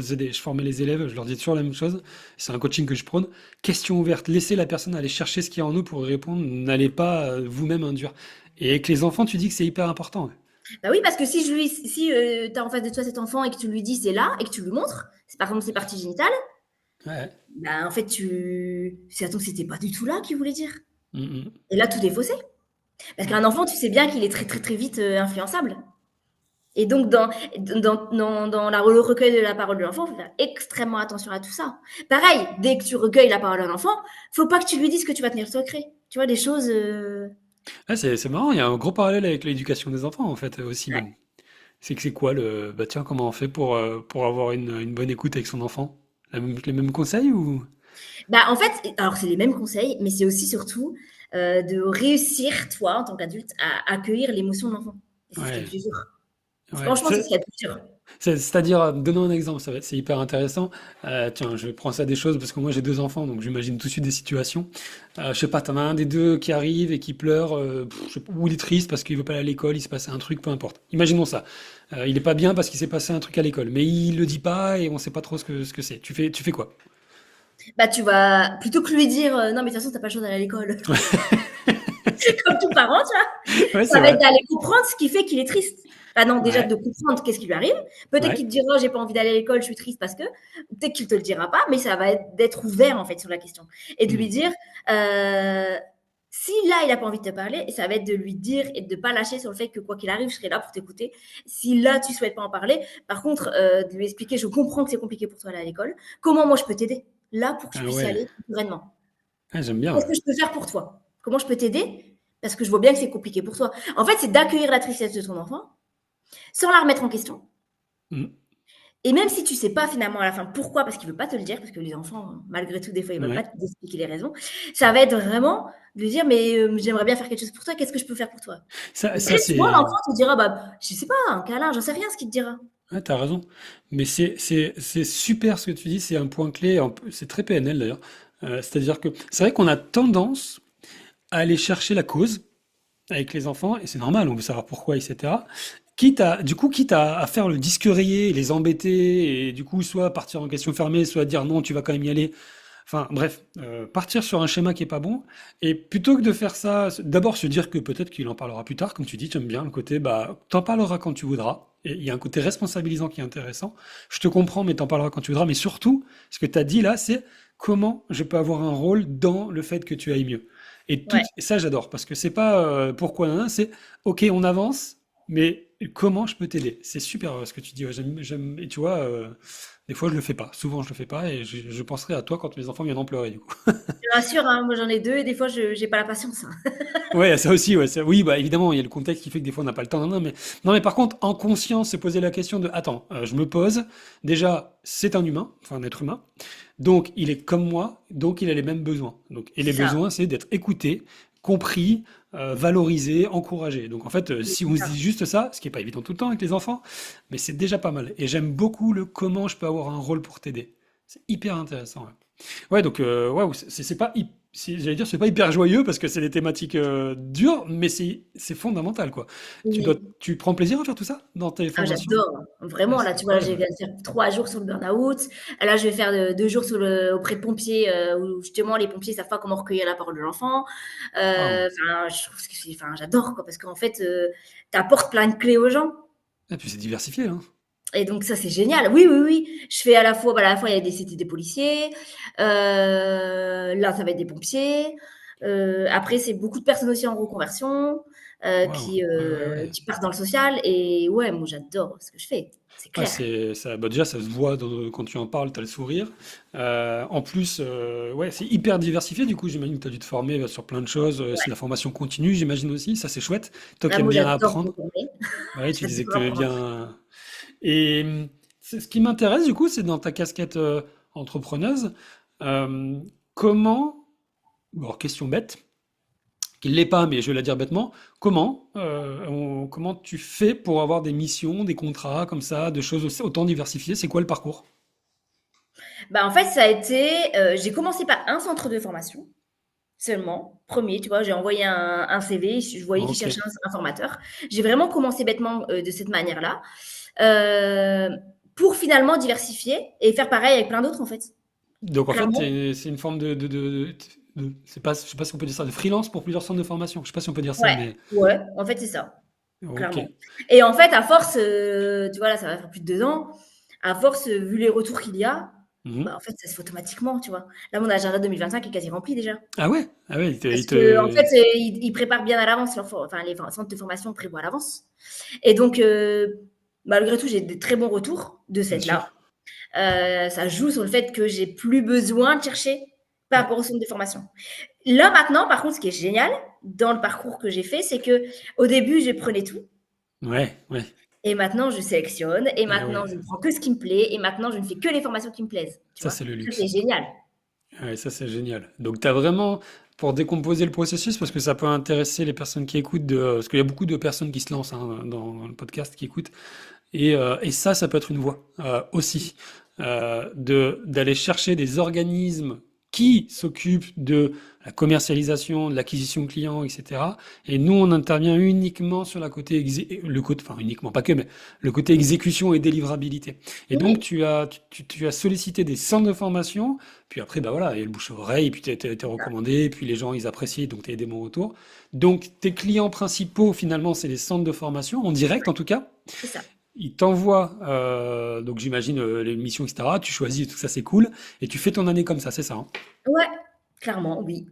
formais les élèves, je leur dis toujours la même chose. C'est un coaching que je prône. Question ouverte. Laissez la personne aller chercher ce qu'il y a en nous pour y répondre. N'allez pas vous-même induire. Et avec les enfants, tu dis que c'est hyper important. Ouais. Bah oui, parce que si tu as en face de toi cet enfant et que tu lui dis c'est là et que tu lui montres, c'est par exemple ses parties génitales, Ouais. bah en fait c'est attends, c'était pas du tout là qu'il voulait dire. Mm, mm. Et là tout est faussé. Parce qu'un enfant, tu sais bien qu'il est très très très vite influençable. Et donc dans le recueil de la parole de l'enfant, il faut faire extrêmement attention à tout ça. Pareil, dès que tu recueilles la parole d'un enfant, faut pas que tu lui dises que tu vas tenir secret. Tu vois, des choses. Ah, c'est marrant, il y a un gros parallèle avec l'éducation des enfants, en fait, aussi même. C'est que c'est quoi le... Bah tiens, comment on fait pour avoir une bonne écoute avec son enfant? Les mêmes conseils ou... Bah, en fait, alors c'est les mêmes conseils, mais c'est aussi surtout de réussir, toi, en tant qu'adulte, à accueillir l'émotion de l'enfant. Et c'est ce qui est le Ouais, plus dur. ouais. Franchement, c'est ce qui est le plus dur. C'est-à-dire, donnons un exemple, c'est hyper intéressant. Tiens, je prends ça des choses parce que moi j'ai deux enfants, donc j'imagine tout de suite des situations. Je sais pas, t'en as un des deux qui arrive et qui pleure, je sais pas, ou il est triste parce qu'il veut pas aller à l'école, il s'est passé un truc, peu importe. Imaginons ça. Il est pas bien parce qu'il s'est passé un truc à l'école, mais il le dit pas et on sait pas trop ce que c'est. Tu fais quoi? Bah, tu vas, plutôt que lui dire non, mais de toute façon, t'as pas le choix d'aller à l'école, comme tout parent, tu vois, Ouais, ça c'est va être vrai. d'aller comprendre ce qui fait qu'il est triste. Bah non, déjà Ouais, de comprendre qu'est-ce qui lui arrive. Peut-être ouais. qu'il te dira j'ai pas envie d'aller à l'école, je suis triste parce que. Peut-être qu'il te le dira pas, mais ça va être d'être ouvert en fait sur la question et de lui Hmm. dire euh, si là il a pas envie de te parler, et ça va être de lui dire et de pas lâcher sur le fait que quoi qu'il arrive, je serai là pour t'écouter. Si là tu souhaites pas en parler, par contre, de lui expliquer je comprends que c'est compliqué pour toi d'aller à l'école. Comment moi je peux t'aider là pour que tu Ah puisses y ouais. aller sereinement. Ah, j'aime bien. Qu'est-ce que je peux faire pour toi? Comment je peux t'aider? Parce que je vois bien que c'est compliqué pour toi. En fait, c'est d'accueillir la tristesse de ton enfant sans la remettre en question. Hmm. Et même si tu sais pas finalement à la fin pourquoi, parce qu'il veut pas te le dire, parce que les enfants, malgré tout, des fois, ils veulent pas Ouais. t'expliquer les raisons, ça va être vraiment de lui dire, mais j'aimerais bien faire quelque chose pour toi, qu'est-ce que je peux faire pour toi? Et Ça très souvent, c'est... l'enfant te dira, bah, je sais pas, un câlin, j'en sais rien ce qu'il te dira. Ouais, t'as raison. Mais c'est super ce que tu dis, c'est un point clé, c'est très PNL d'ailleurs. C'est-à-dire que c'est vrai qu'on a tendance à aller chercher la cause avec les enfants, et c'est normal, on veut savoir pourquoi, etc. Quitte à faire le disque rayé, les embêter, et du coup, soit partir en question fermée, soit dire non, tu vas quand même y aller. Enfin, bref, partir sur un schéma qui est pas bon. Et plutôt que de faire ça, d'abord se dire que peut-être qu'il en parlera plus tard, comme tu dis, j'aime bien le côté, bah, t'en parleras quand tu voudras. Et il y a un côté responsabilisant qui est intéressant. Je te comprends, mais t'en parleras quand tu voudras. Mais surtout, ce que tu as dit là, c'est comment je peux avoir un rôle dans le fait que tu ailles mieux. Ouais. Et ça, j'adore, parce que c'est pas pourquoi, nan, nan, c'est ok, on avance, mais comment je peux t'aider? C'est super ce que tu dis. Ouais, et tu vois, des fois, je le fais pas. Souvent, je le fais pas, et je penserai à toi quand mes enfants viendront pleurer, du coup. Je te rassure, hein, moi j'en ai deux et des fois, je j'ai pas la patience, hein. Ouais, ça aussi, ouais, oui, bah évidemment, il y a le contexte qui fait que des fois on n'a pas le temps, non, non, mais non, mais par contre, en conscience, se poser la question de, attends, je me pose, déjà, c'est un humain, enfin un être humain, donc il est comme moi, donc il a les mêmes besoins. Donc, et C'est les ça, besoins, c'est d'être écouté, compris, valorisé, encouragé. Donc en fait, si on c'est se ça. dit juste ça, ce qui est pas évident tout le temps avec les enfants, mais c'est déjà pas mal. Et j'aime beaucoup le comment je peux avoir un rôle pour t'aider. C'est hyper intéressant. Ouais. Ouais, donc waouh, c'est pas j'allais dire c'est pas hyper joyeux parce que c'est des thématiques dures, mais c'est fondamental quoi. Oui. Tu prends plaisir à faire tout ça dans tes Ah, formations? j'adore, Ah, vraiment. c'est Là, tu vois, là, je incroyable. viens de faire 3 jours sur le burn-out. Là, je vais faire 2 jours auprès de pompiers où justement les pompiers savent pas comment recueillir la parole de l'enfant. Waouh. Enfin, je trouve que enfin, j'adore quoi, parce qu'en fait, tu apportes plein de clés aux gens. Et puis c'est diversifié hein. Et donc ça, c'est génial. Oui, oui, oui. Je fais à la fois, bah, à la fois, il y a c'était des policiers. Là, ça va être des pompiers. Après, c'est beaucoup de personnes aussi en reconversion Waouh. Ouais, ouais, ouais. qui partent dans le social. Et ouais, moi, j'adore ce que je fais. C'est Ouais, clair. c'est ça, bah déjà ça se voit quand tu en parles, tu as le sourire. En plus, ouais, c'est hyper diversifié. Du coup, j'imagine que tu as dû te former sur plein de choses. C'est la Ouais. formation continue, j'imagine aussi. Ça, c'est chouette. Toi Ah, qui aimes moi, bien j'adore me apprendre. former. Ouais, tu C'est disais que tu vraiment aimais pour apprendre. bien. Et c'est ce qui m'intéresse, du coup, c'est dans ta casquette entrepreneuse, euh, comment, bon, question bête, qui ne l'est pas, mais je vais la dire bêtement, comment tu fais pour avoir des missions, des contrats comme ça, de choses autant diversifiées? C'est quoi le parcours? Bah, en fait, ça a été, j'ai commencé par un centre de formation seulement, premier, tu vois? J'ai envoyé un CV, je voyais qu'ils Ok. cherchaient un formateur. J'ai vraiment commencé bêtement, de cette manière-là, heu, pour finalement diversifier et faire pareil avec plein d'autres, en fait, Donc en fait, clairement. c'est une forme c'est pas, je sais pas si on peut dire ça, de freelance pour plusieurs centres de formation. Je sais pas si on peut dire ça, Ouais, mais ouais, en fait, c'est ça, ok. clairement. Et en fait, à force, tu vois, là, ça va faire plus de 2 ans, à force, vu les retours qu'il y a, bah, Mhm. en fait, ça se fait automatiquement, tu vois? Là, mon agenda 2025 est quasi rempli déjà. Ah ouais, Parce que en fait, ils préparent bien à l'avance enfin, les centres de formation prévoient à l'avance. Et donc, malgré tout, j'ai des très bons retours de bien cette là. sûr. Ça joue sur le fait que j'ai plus besoin de chercher par Ouais, rapport au centre de formation. Là, maintenant, par contre, ce qui est génial dans le parcours que j'ai fait, c'est que au début, je prenais tout. ouais, ouais. Et maintenant, je sélectionne. Et Ah maintenant, ouais. je ne prends que ce qui me plaît. Et maintenant, je ne fais que les formations qui me plaisent. Tu Ça vois? c'est le Ça, c'est luxe. génial. Ouais, ça c'est génial. Donc tu as vraiment, pour décomposer le processus, parce que ça peut intéresser les personnes qui écoutent, parce qu'il y a beaucoup de personnes qui se lancent hein, dans le podcast, qui écoutent. Et ça peut être une voie aussi, d'aller chercher des organismes qui s'occupent de la commercialisation, de l'acquisition client, etc. Et nous, on intervient uniquement sur la côté le côté, enfin uniquement pas que, mais le côté exécution et délivrabilité. Et donc, Oui, tu as sollicité des centres de formation, puis après, bah voilà, il y a le bouche à oreille, puis tu as été c'est ça. recommandé, et puis les gens, ils apprécient, donc tu as des bons retours. Donc, tes clients principaux, finalement, c'est les centres de formation, en direct en tout cas. C'est ça. Il t'envoie, donc j'imagine les missions, etc. Tu choisis, tout ça c'est cool, et tu fais ton année comme ça, c'est ça, hein. Ouais, clairement, oui.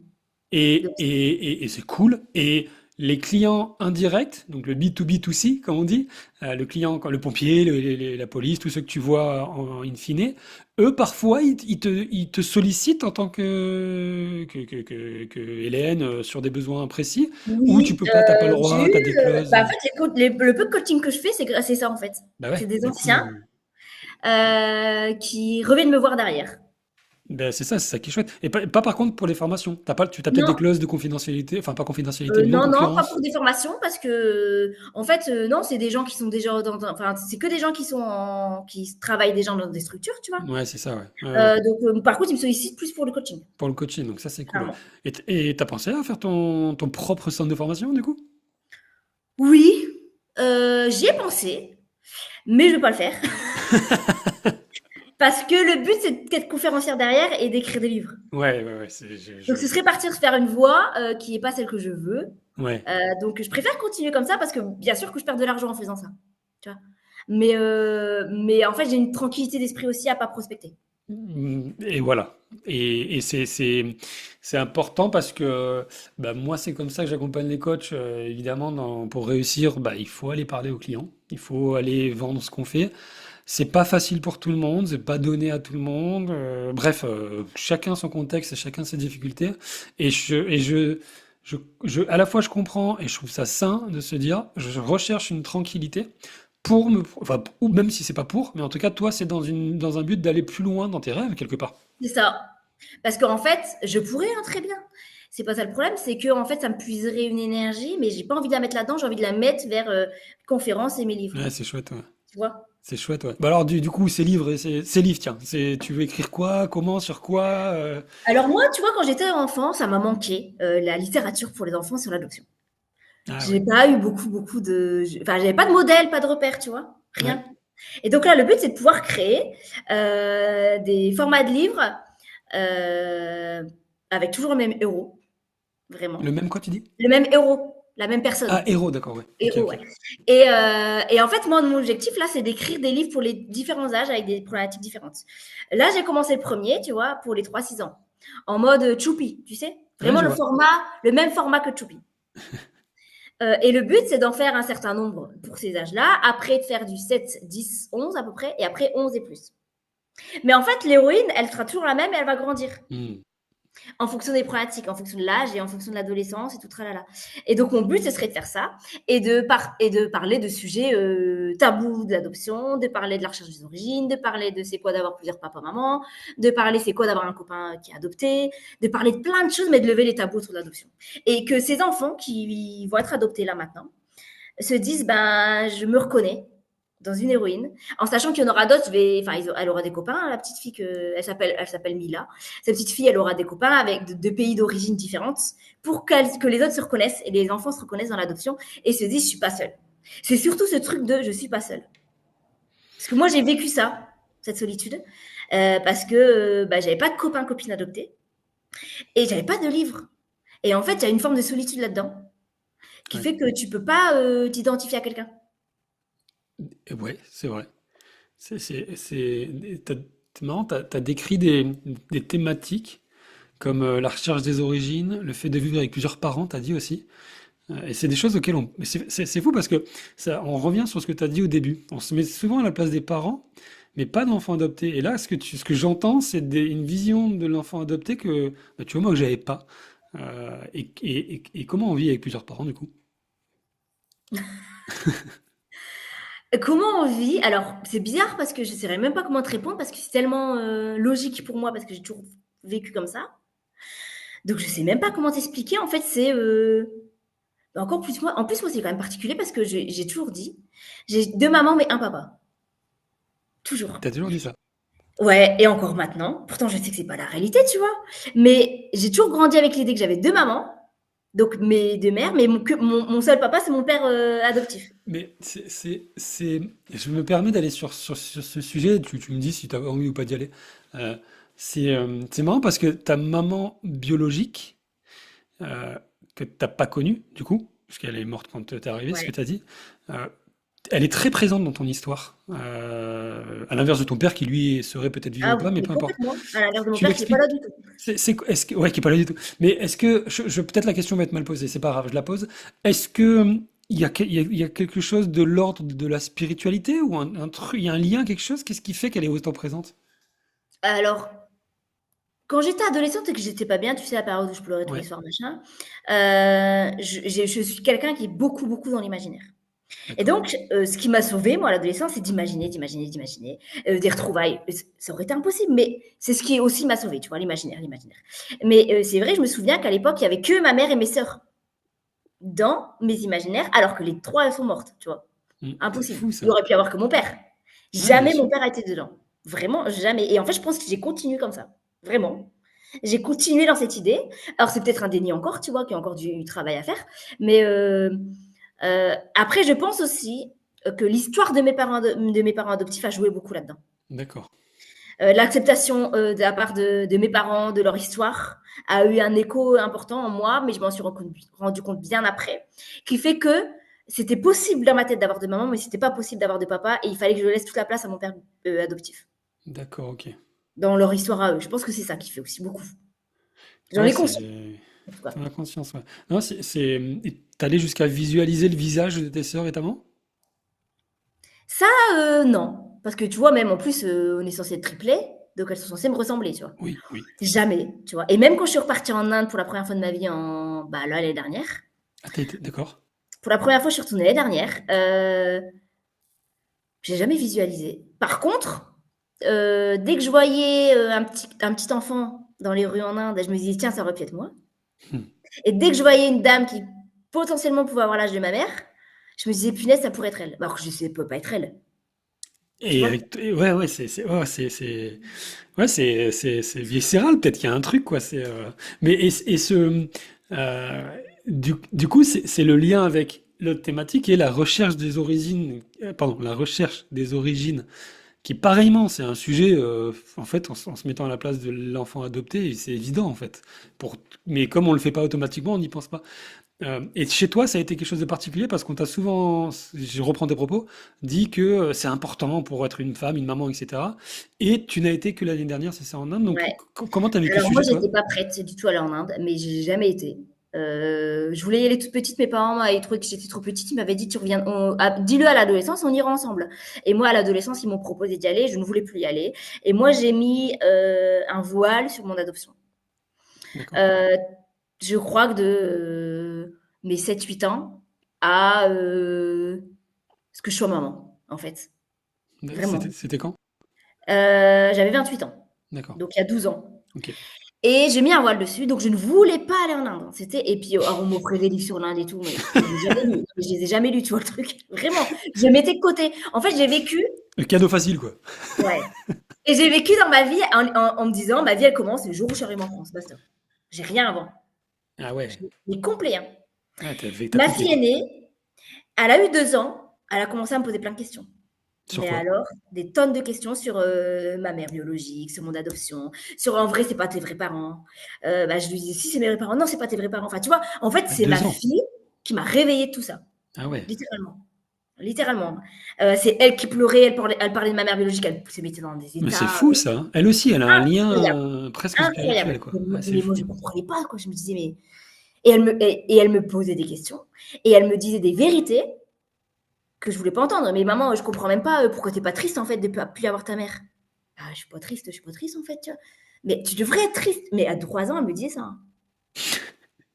Donc, Et c'est cool. Et les clients indirects, donc le B2B2C, comme on dit, le client, le pompier, la police, tous ceux que tu vois in fine, eux, parfois, ils te sollicitent en tant que Hélène sur des besoins précis, ou tu oui, peux pas, t'as pas le j'ai droit, eu, t'as des clauses. bah, en fait, le peu de coaching que je fais, c'est ça, en fait. Bah C'est ouais, des du anciens, coup. qui reviennent me voir derrière. Ben, c'est ça qui est chouette. Et pas par contre pour les formations. Tu as peut-être des Non, clauses de confidentialité, enfin pas confidentialité, de non, non, pas pour non-concurrence. des formations parce que, en fait, non, c'est des gens qui sont déjà enfin, c'est que des gens qui travaillent déjà dans des structures, tu vois. Ouais, c'est ça, ouais. Ouais, ouais. Donc, par contre, ils me sollicitent plus pour le coaching, Pour le coaching, donc ça c'est cool. Ouais. clairement. Et t'as pensé à faire ton propre centre de formation du coup? Oui, j'y ai pensé, mais je vais pas le faire parce que le but, c'est d'être conférencière derrière et d'écrire des livres. Ouais, ouais, ouais, Donc, ce serait partir faire une voie qui n'est pas celle que je veux. ouais. Donc, je préfère continuer comme ça parce que bien sûr que je perds de l'argent en faisant ça. Tu vois. Mais en fait, j'ai une tranquillité d'esprit aussi à pas prospecter. Et voilà. Et c'est important parce que bah, moi, c'est comme ça que j'accompagne les coachs. Évidemment, pour réussir, bah, il faut aller parler aux clients. Il faut aller vendre ce qu'on fait. C'est pas facile pour tout le monde, c'est pas donné à tout le monde. Bref, chacun son contexte et chacun ses difficultés. À la fois je comprends et je trouve ça sain de se dire, je recherche une tranquillité enfin, ou même si c'est pas pour, mais en tout cas, toi, c'est dans un but d'aller plus loin dans tes rêves quelque part. C'est ça. Parce qu'en fait, je pourrais hein, très bien. C'est pas ça le problème, c'est que en fait, ça me puiserait une énergie, mais j'ai pas envie de la mettre là-dedans. J'ai envie de la mettre vers conférences et mes livres. Ouais, c'est chouette, ouais. Tu vois. C'est chouette, ouais. Bah alors, du coup, ces livres, ces livres, tiens, tu veux écrire quoi, comment, sur quoi? Alors moi, tu vois, quand j'étais enfant, ça m'a manqué la littérature pour les enfants sur l'adoption. Ah J'ai ouais, pas eu beaucoup enfin, j'avais pas de modèle, pas de repère, tu vois, ouais. rien. Et donc là, le but, c'est de pouvoir créer des formats de livres euh, avec toujours le même héros, Le vraiment. même quoi, tu dis? Le même héros, la même Ah, personne. héros, d'accord, ouais. Ok, Héros, ok. ouais. Et en fait, moi, mon objectif, là, c'est d'écrire des livres pour les différents âges avec des problématiques différentes. Là, j'ai commencé le premier, tu vois, pour les 3-6 ans, en mode Choupi, tu sais, Ouais, vraiment je vois. le même format que Choupi. Et le but, c'est d'en faire un certain nombre pour ces âges-là, après de faire du 7, 10, 11 à peu près, et après 11 et plus. Mais en fait, l'héroïne, elle sera toujours la même et elle va grandir Hmm. en fonction des problématiques, en fonction de l'âge et en fonction de l'adolescence et tout tralala. Et donc, mon but, ce serait de faire ça et de parler de sujets tabous de l'adoption, de parler de la recherche des origines, de parler de c'est quoi d'avoir plusieurs papas-mamans, de parler c'est quoi d'avoir un copain qui est adopté, de parler de plein de choses, mais de lever les tabous autour de l'adoption. Et que ces enfants qui vont être adoptés là maintenant se disent ben je me reconnais dans une héroïne, en sachant qu'il y en aura d'autres. Elle aura des copains, la petite fille elle s'appelle Mila. Cette petite fille, elle aura des copains avec de pays d'origine différentes pour que les autres se reconnaissent et les enfants se reconnaissent dans l'adoption et se disent je suis pas seule. C'est surtout ce truc de je suis pas seule. Parce que moi j'ai vécu ça, cette solitude, parce que j'avais pas de copains copines adoptés et j'avais pas de livres. Et en fait, il y a une forme de solitude là-dedans qui Ouais. fait que tu peux pas t'identifier à quelqu'un. Et ouais, c'est vrai. C'est marrant, t'as décrit des thématiques comme la recherche des origines, le fait de vivre avec plusieurs parents, t'as dit aussi. Et c'est des choses auxquelles on. Mais c'est fou parce que ça, on revient sur ce que tu as dit au début. On se met souvent à la place des parents, mais pas d'enfants adoptés. Et là, ce que j'entends, c'est une vision de l'enfant adopté que, bah, tu vois, moi, que j'avais pas. Et comment on vit avec plusieurs parents, du coup? Comment on vit? Alors, c'est bizarre parce que je ne saurais même pas comment te répondre parce que c'est tellement logique pour moi parce que j'ai toujours vécu comme ça. Donc, je sais même pas comment t'expliquer. En fait, c'est encore plus moi. En plus, moi, c'est quand même particulier parce que j'ai toujours dit, j'ai deux mamans mais un papa. Toujours. T'as toujours dit ça. Ouais, et encore maintenant. Pourtant, je sais que c'est pas la réalité, tu vois. Mais j'ai toujours grandi avec l'idée que j'avais deux mamans, donc mes deux mères, mais mon seul papa, c'est mon père adoptif. Mais je me permets d'aller sur ce sujet, tu me dis si tu as envie ou pas d'y aller. Euh, c'est marrant parce que ta maman biologique, euh, que t'as pas connue, du coup, puisqu'elle est morte quand t'es arrivé, ce que Ouais. tu as dit, euh, elle est très présente dans ton histoire. À l'inverse de ton père qui, lui, serait peut-être vivant Ah ou oui, pas, mais mais peu importe. complètement. À l'inverse de mon Tu père qui est pas là m'expliques. du tout. Ouais, qui est pas là du tout. Mais est-ce que, peut-être la question va être mal posée, c'est pas grave, je la pose. Est-ce que il y a quelque chose de l'ordre de la spiritualité ou un truc, il y a un lien, quelque chose? Qu'est-ce qui fait qu'elle est autant présente? Alors, quand j'étais adolescente et que j'étais pas bien, tu sais, la période où je pleurais tous les Ouais, soirs, machin, je suis quelqu'un qui est beaucoup, beaucoup dans l'imaginaire. Et d'accord. donc, ce qui m'a sauvée, moi, à l'adolescence, c'est d'imaginer, des retrouvailles. Ça aurait été impossible, mais c'est ce qui aussi m'a sauvée, tu vois, l'imaginaire. Mais c'est vrai, je me souviens qu'à l'époque, il y avait que ma mère et mes sœurs dans mes imaginaires, alors que les trois, elles sont mortes, tu vois. C'est Impossible. fou Il ça. aurait pu y avoir que mon père. Ouais, bien Jamais mon sûr. père a été dedans. Vraiment, jamais. Et en fait, je pense que j'ai continué comme ça. Vraiment. J'ai continué dans cette idée. Alors, c'est peut-être un déni encore, tu vois, qu'il y a encore du travail à faire. Mais après, je pense aussi que l'histoire de mes parents adoptifs a joué beaucoup là-dedans. D'accord. L'acceptation de la part de mes parents, de leur histoire, a eu un écho important en moi, mais je m'en suis rendu compte bien après, qui fait que c'était possible dans ma tête d'avoir de maman, mais c'était pas possible d'avoir de papa, et il fallait que je laisse toute la place à mon père adoptif, D'accord, ok. dans leur histoire à eux. Je pense que c'est ça qui fait aussi beaucoup. J'en Ouais, ai conscience, en tout cas. t'en as conscience, ouais. Non, et t'allais jusqu'à visualiser le visage de tes sœurs et ta maman? Ça, non, parce que tu vois, même en plus, on est censé être triplés, donc elles sont censées me ressembler, tu vois. Oui, oui. Jamais, tu vois. Et même quand je suis repartie en Inde pour la première fois de ma vie, là, l'année dernière, Ah, d'accord. pour la première fois, je suis retournée l'année dernière. J'ai jamais visualisé. Par contre, dès que je voyais un petit enfant dans les rues en Inde, je me disais, tiens, ça aurait pu être moi. Hmm. Et dès que je voyais une dame qui potentiellement pouvait avoir l'âge de ma mère, je me disais, punaise, ça pourrait être elle. Alors que je sais, ça peut pas être elle. Tu vois? Ouais, ouais, ouais, c'est viscéral, peut-être qu'il y a un truc, quoi. Mais du coup, c'est le lien avec l'autre thématique et la recherche des origines, pardon, la recherche des origines, qui pareillement, c'est un sujet, en fait, en se mettant à la place de l'enfant adopté, c'est évident, en fait. Mais comme on le fait pas automatiquement, on n'y pense pas. Et chez toi, ça a été quelque chose de particulier parce qu'on t'a souvent, je reprends tes propos, dit que c'est important pour être une femme, une maman, etc. Et tu n'as été que l'année dernière, c'est ça en Inde. Donc, Ouais. comment t'as vécu ce Alors moi, sujet, toi? j'étais pas prête du tout à aller en Inde, mais j'ai jamais été. Je voulais y aller toute petite. Mes parents m'avaient trouvé que j'étais trop petite. Ils m'avaient dit, tu reviens, dis-le à l'adolescence, on ira ensemble. Et moi, à l'adolescence, ils m'ont proposé d'y aller. Je ne voulais plus y aller. Et moi, j'ai mis un voile sur mon adoption. D'accord. Euh, je crois que de mes 7 8 ans à ce que je sois maman, en fait. C'était Vraiment. c'était quand? J'avais 8 ans. D'accord. Donc il y a 12 ans. Ok. Et j'ai mis un voile dessus, donc je ne voulais pas aller en Inde. Et puis, alors on m'offrait des livres sur l'Inde et tout, mais je les ai jamais lus, tu vois le truc. Vraiment, je mettais de côté. En fait, j'ai vécu, Le cadeau facile, quoi. ouais. Et j'ai vécu dans ma vie en me disant, ma vie, elle commence le jour où je suis arrivée en France, basta. J'ai rien avant. Ah ouais. Mais complet, hein. Ah, t'as Ma tout fait, fille quoi. aînée, elle a eu 2 ans, elle a commencé à me poser plein de questions. Sur Mais quoi? alors, des tonnes de questions sur ma mère biologique, sur mon adoption, sur en vrai, c'est pas tes vrais parents. Bah, je lui disais, si, c'est mes vrais parents. Non, c'est pas tes vrais parents. Enfin, tu vois, en fait, À c'est ma 2 ans. fille qui m'a réveillée de tout ça. Ah ouais. Littéralement. Littéralement. C'est elle qui pleurait, elle parlait de ma mère biologique, elle se mettait dans des Mais c'est états fou, ça, hein. Elle aussi, elle a un incroyables. lien presque Incroyables. spirituel, quoi. Ah, c'est Mais moi, fou. je ne comprenais pas, quoi. Je me disais, mais. Et elle me posait des questions. Et elle me disait des vérités que je voulais pas entendre. Mais maman, je comprends même pas pourquoi t'es pas triste en fait de ne plus avoir ta mère. Ah, je suis pas triste en fait. Tu vois. Mais tu devrais être triste. Mais à 3 ans, elle me disait ça, hein.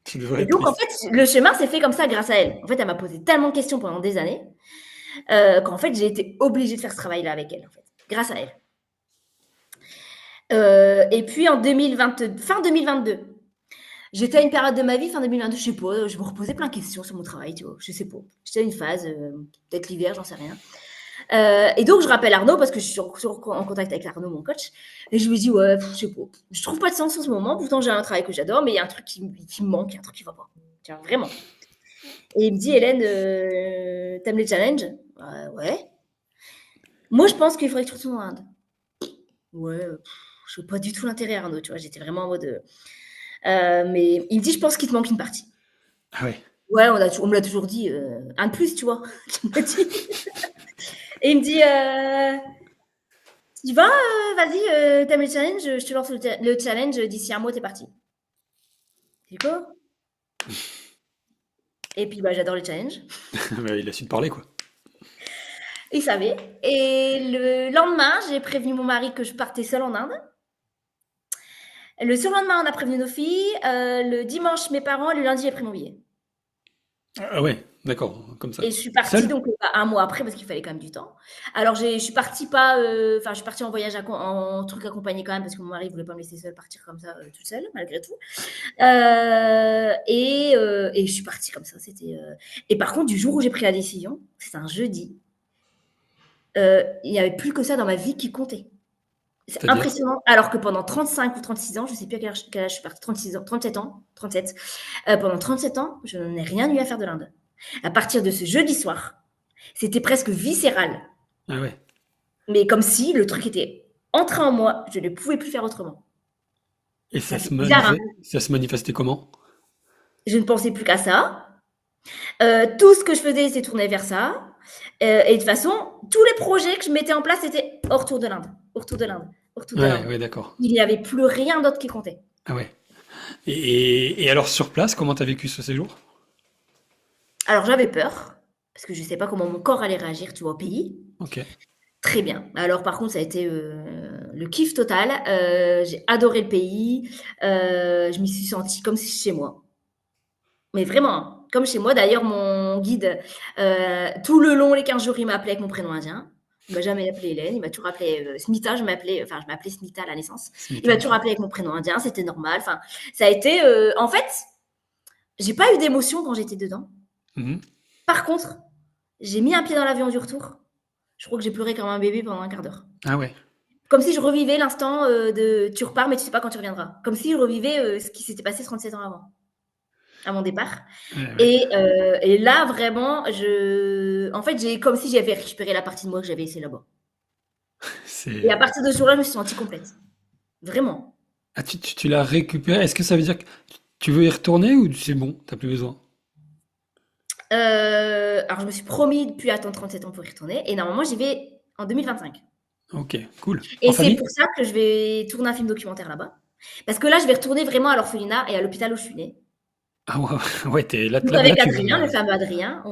Tu devrais Et être donc en triste. fait, le chemin s'est fait comme ça grâce à elle. En fait, elle m'a posé tellement de questions pendant des années qu'en fait, j'ai été obligée de faire ce travail-là avec elle, en fait, grâce à elle. Et puis en 2020, fin 2022, j'étais à une période de ma vie, fin 2022, je sais pas, je me reposais plein de questions sur mon travail, tu vois, je sais pas. J'étais à une phase, peut-être l'hiver, j'en sais rien. Et donc, je rappelle Arnaud parce que je suis en contact avec Arnaud, mon coach. Et je lui dis, ouais, je sais pas. Je trouve pas de sens en ce moment. Pourtant, j'ai un travail que j'adore, mais il y a un truc qui me manque, il y a un truc qui va pas. Tiens, vraiment. Et il me dit, Hélène, t'aimes les challenges? Ouais. Moi, je pense qu'il faudrait que tu retournes en Inde. Ouais, je vois pas du tout l'intérêt, Arnaud, tu vois. J'étais vraiment en mode. Mais il me dit, je pense qu'il te manque une partie. Ah ouais. Ouais, on me l'a toujours dit, un de plus, tu vois. Il m'a dit. Et il me dit, tu vas, vas-y, t'aimes le challenge, je te lance le challenge, d'ici un mois, t'es parti. C'est quoi? Et puis, bah, j'adore les challenges. Bah, il a su te parler, quoi. Il savait. Et le lendemain, j'ai prévenu mon mari que je partais seule en Inde. Le surlendemain, on a prévenu nos filles. Le dimanche, mes parents. Le lundi, j'ai pris mon billet. Ah ouais, d'accord, comme ça. Et je suis partie Seul? donc un mois après parce qu'il fallait quand même du temps. Alors je suis partie pas, enfin je suis partie en voyage en truc accompagné quand même parce que mon mari voulait pas me laisser seule partir comme ça toute seule malgré tout. Et je suis partie comme ça. Et par contre du jour où j'ai pris la décision, c'est un jeudi. Il n'y avait plus que ça dans ma vie qui comptait. C'est C'est-à-dire? impressionnant. Alors que pendant 35 ou 36 ans, je ne sais plus à quel âge je suis partie, 36 ans, 37 ans, 37. Pendant 37 ans, je n'en ai rien eu à faire de l'Inde. À partir de ce jeudi soir, c'était presque viscéral. Ah ouais. Mais comme si le truc était entré en moi, je ne pouvais plus faire autrement. Et Ça fait bizarre, hein. ça se manifestait comment? Je ne pensais plus qu'à ça. Tout ce que je faisais, c'est tourner vers ça. Et de toute façon, tous les projets que je mettais en place, c'était au retour de l'Inde, au retour de l'Inde, au retour de Ouais, l'Inde. ouais, d'accord. Il n'y avait plus rien d'autre qui comptait. Ah ouais. Et alors sur place, comment t'as vécu ce séjour? Alors j'avais peur, parce que je ne sais pas comment mon corps allait réagir, tu vois, au pays. Ok. Très bien. Alors par contre, ça a été le kiff total. J'ai adoré le pays. Je m'y suis sentie comme si chez moi. Mais vraiment, hein, comme chez moi. D'ailleurs, mon guide, tout le long, les 15 jours, il m'a appelé avec mon prénom indien. Il m'a jamais appelé Hélène. Il m'a toujours appelé Smita. Je m'appelais Smita à la naissance. Il Smita, m'a ok. toujours appelé avec mon prénom indien. C'était normal. Enfin, ça a été. En fait, j'ai pas eu d'émotion quand j'étais dedans. Mhm. Par contre, j'ai mis un pied dans l'avion du retour. Je crois que j'ai pleuré comme un bébé pendant un quart d'heure. Ah ouais. Comme si je revivais l'instant de tu repars, mais tu sais pas quand tu reviendras. Comme si je revivais ce qui s'était passé 37 ans avant, à mon départ. Ouais, ouais. Et là, vraiment, en fait, j'ai comme si j'avais récupéré la partie de moi que j'avais laissée là-bas. Et à C'est... partir de ce jour-là, je me suis sentie complète. Vraiment. Ah, tu l'as récupéré. Est-ce que ça veut dire que tu veux y retourner ou c'est bon, t'as plus besoin? Alors, je me suis promis de plus attendre 37 ans pour y retourner. Et normalement, j'y vais en 2025. Ok, cool. En Et c'est famille? pour ça que je vais tourner un film documentaire là-bas. Parce que là, je vais retourner vraiment à l'orphelinat et à l'hôpital où je suis née. Ah ouais, ouais, Donc là, avec tu Adrien, le vas... fameux Adrien,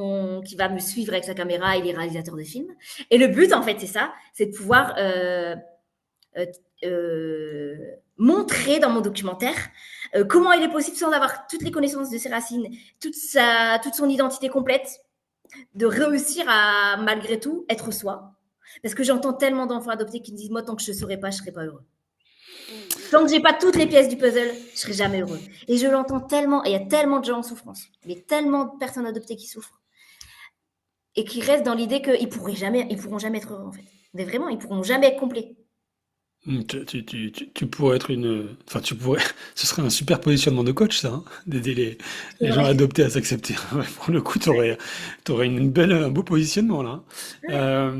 qui va me suivre avec sa caméra, il est réalisateur de films. Et le but, en fait, c'est ça, c'est de pouvoir euh, euh, montrer dans mon documentaire comment il est possible, sans avoir toutes les connaissances de ses racines, toute son identité complète, de réussir à, malgré tout, être soi. Parce que j'entends tellement d'enfants adoptés qui me disent, moi, tant que je ne saurais pas, je ne serais pas heureux. Tant que j'ai pas toutes les pièces du puzzle, je serai jamais heureux. Et je l'entends tellement, et il y a tellement de gens en souffrance, mais tellement de personnes adoptées qui souffrent et qui restent dans l'idée ils pourront jamais être heureux en fait. Mais vraiment, ils pourront jamais être complets. Tu pourrais être enfin, tu pourrais, ce serait un super positionnement de coach, ça, hein, d'aider C'est les gens vrai. adoptés à s'accepter. Ouais, pour le coup, t'aurais un beau positionnement, là, hein.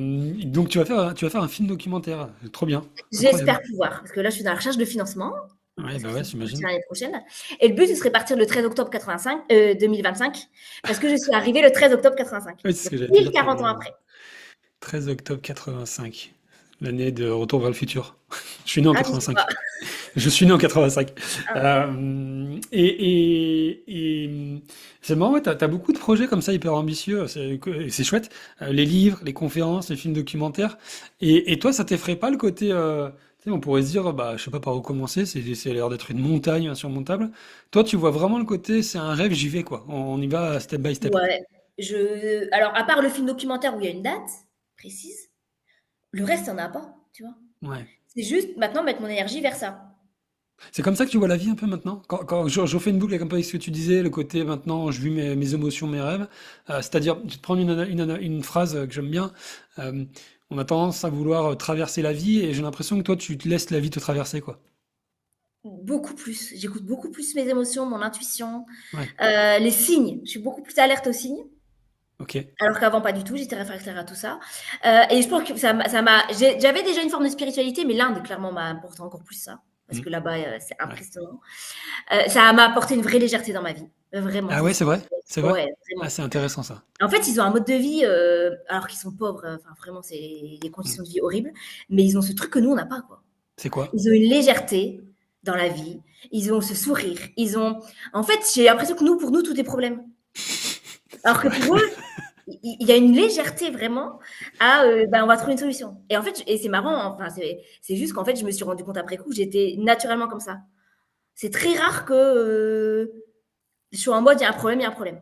Donc, tu vas faire un film documentaire. Trop bien. J'espère Incroyable. pouvoir, parce que là, je suis dans la recherche de financement, Ouais, parce bah que ouais, ça va sortir j'imagine. l'année prochaine. Et le but, ce serait partir le 13 octobre 85, 2025, parce que je suis arrivée le 13 octobre 85. Oui, c'est ce Donc, que j'allais te pile dire, 40 ans après. 13 octobre 85, l'année de Retour vers le futur. Je suis né en Ah, je sais pas. 85. Je suis né en 85. Ah ouais. C'est marrant, ouais, t'as beaucoup de projets comme ça hyper ambitieux, c'est chouette. Les livres, les conférences, les films documentaires. Et toi, ça t'effraie pas le côté, tu sais, on pourrait se dire, bah, je sais pas par où commencer, c'est l'air d'être une montagne insurmontable. Toi, tu vois vraiment le côté, c'est un rêve, j'y vais, quoi. On y va step by step. Ouais. Alors, à part le film documentaire où il y a une date précise, le reste, il n'y en a pas, tu vois. Ouais. C'est juste maintenant mettre mon énergie vers ça. C'est comme ça que tu vois la vie un peu maintenant? Quand je refais une boucle avec un peu avec ce que tu disais, le côté maintenant, je vis mes émotions, mes rêves. C'est-à-dire, je vais te prendre une phrase que j'aime bien. euh, on a tendance à vouloir traverser la vie et j'ai l'impression que toi, tu te laisses la vie te traverser, quoi. Beaucoup plus. J'écoute beaucoup plus mes émotions, mon intuition, Ouais, les signes. Je suis beaucoup plus alerte aux signes. ok. Alors qu'avant, pas du tout, j'étais réfractaire à tout ça. Et je pense que j'avais déjà une forme de spiritualité, mais l'Inde, clairement, m'a apporté encore plus ça. Parce Mm, que là-bas, c'est ouais. impressionnant. Ça m'a apporté une vraie légèreté dans ma vie. Vraiment, Ah c'est ouais, ça. c'est vrai? C'est vrai? Ouais, Ah, vraiment. c'est intéressant ça. En fait, ils ont un mode de vie, alors qu'ils sont pauvres, enfin, vraiment, c'est des Mm. conditions de vie horribles, mais ils ont ce truc que nous, on n'a pas, quoi. C'est quoi? Ils ont une légèreté dans la vie, ils ont ce sourire, en fait, j'ai l'impression que pour nous, tout est problème. Alors C'est que vrai. pour eux, il y a une légèreté vraiment on va trouver une solution. Et en fait, et c'est marrant, hein, enfin, c'est juste qu'en fait, je me suis rendu compte après coup, j'étais naturellement comme ça. C'est très rare que je sois en mode, il y a un problème, il y a un problème.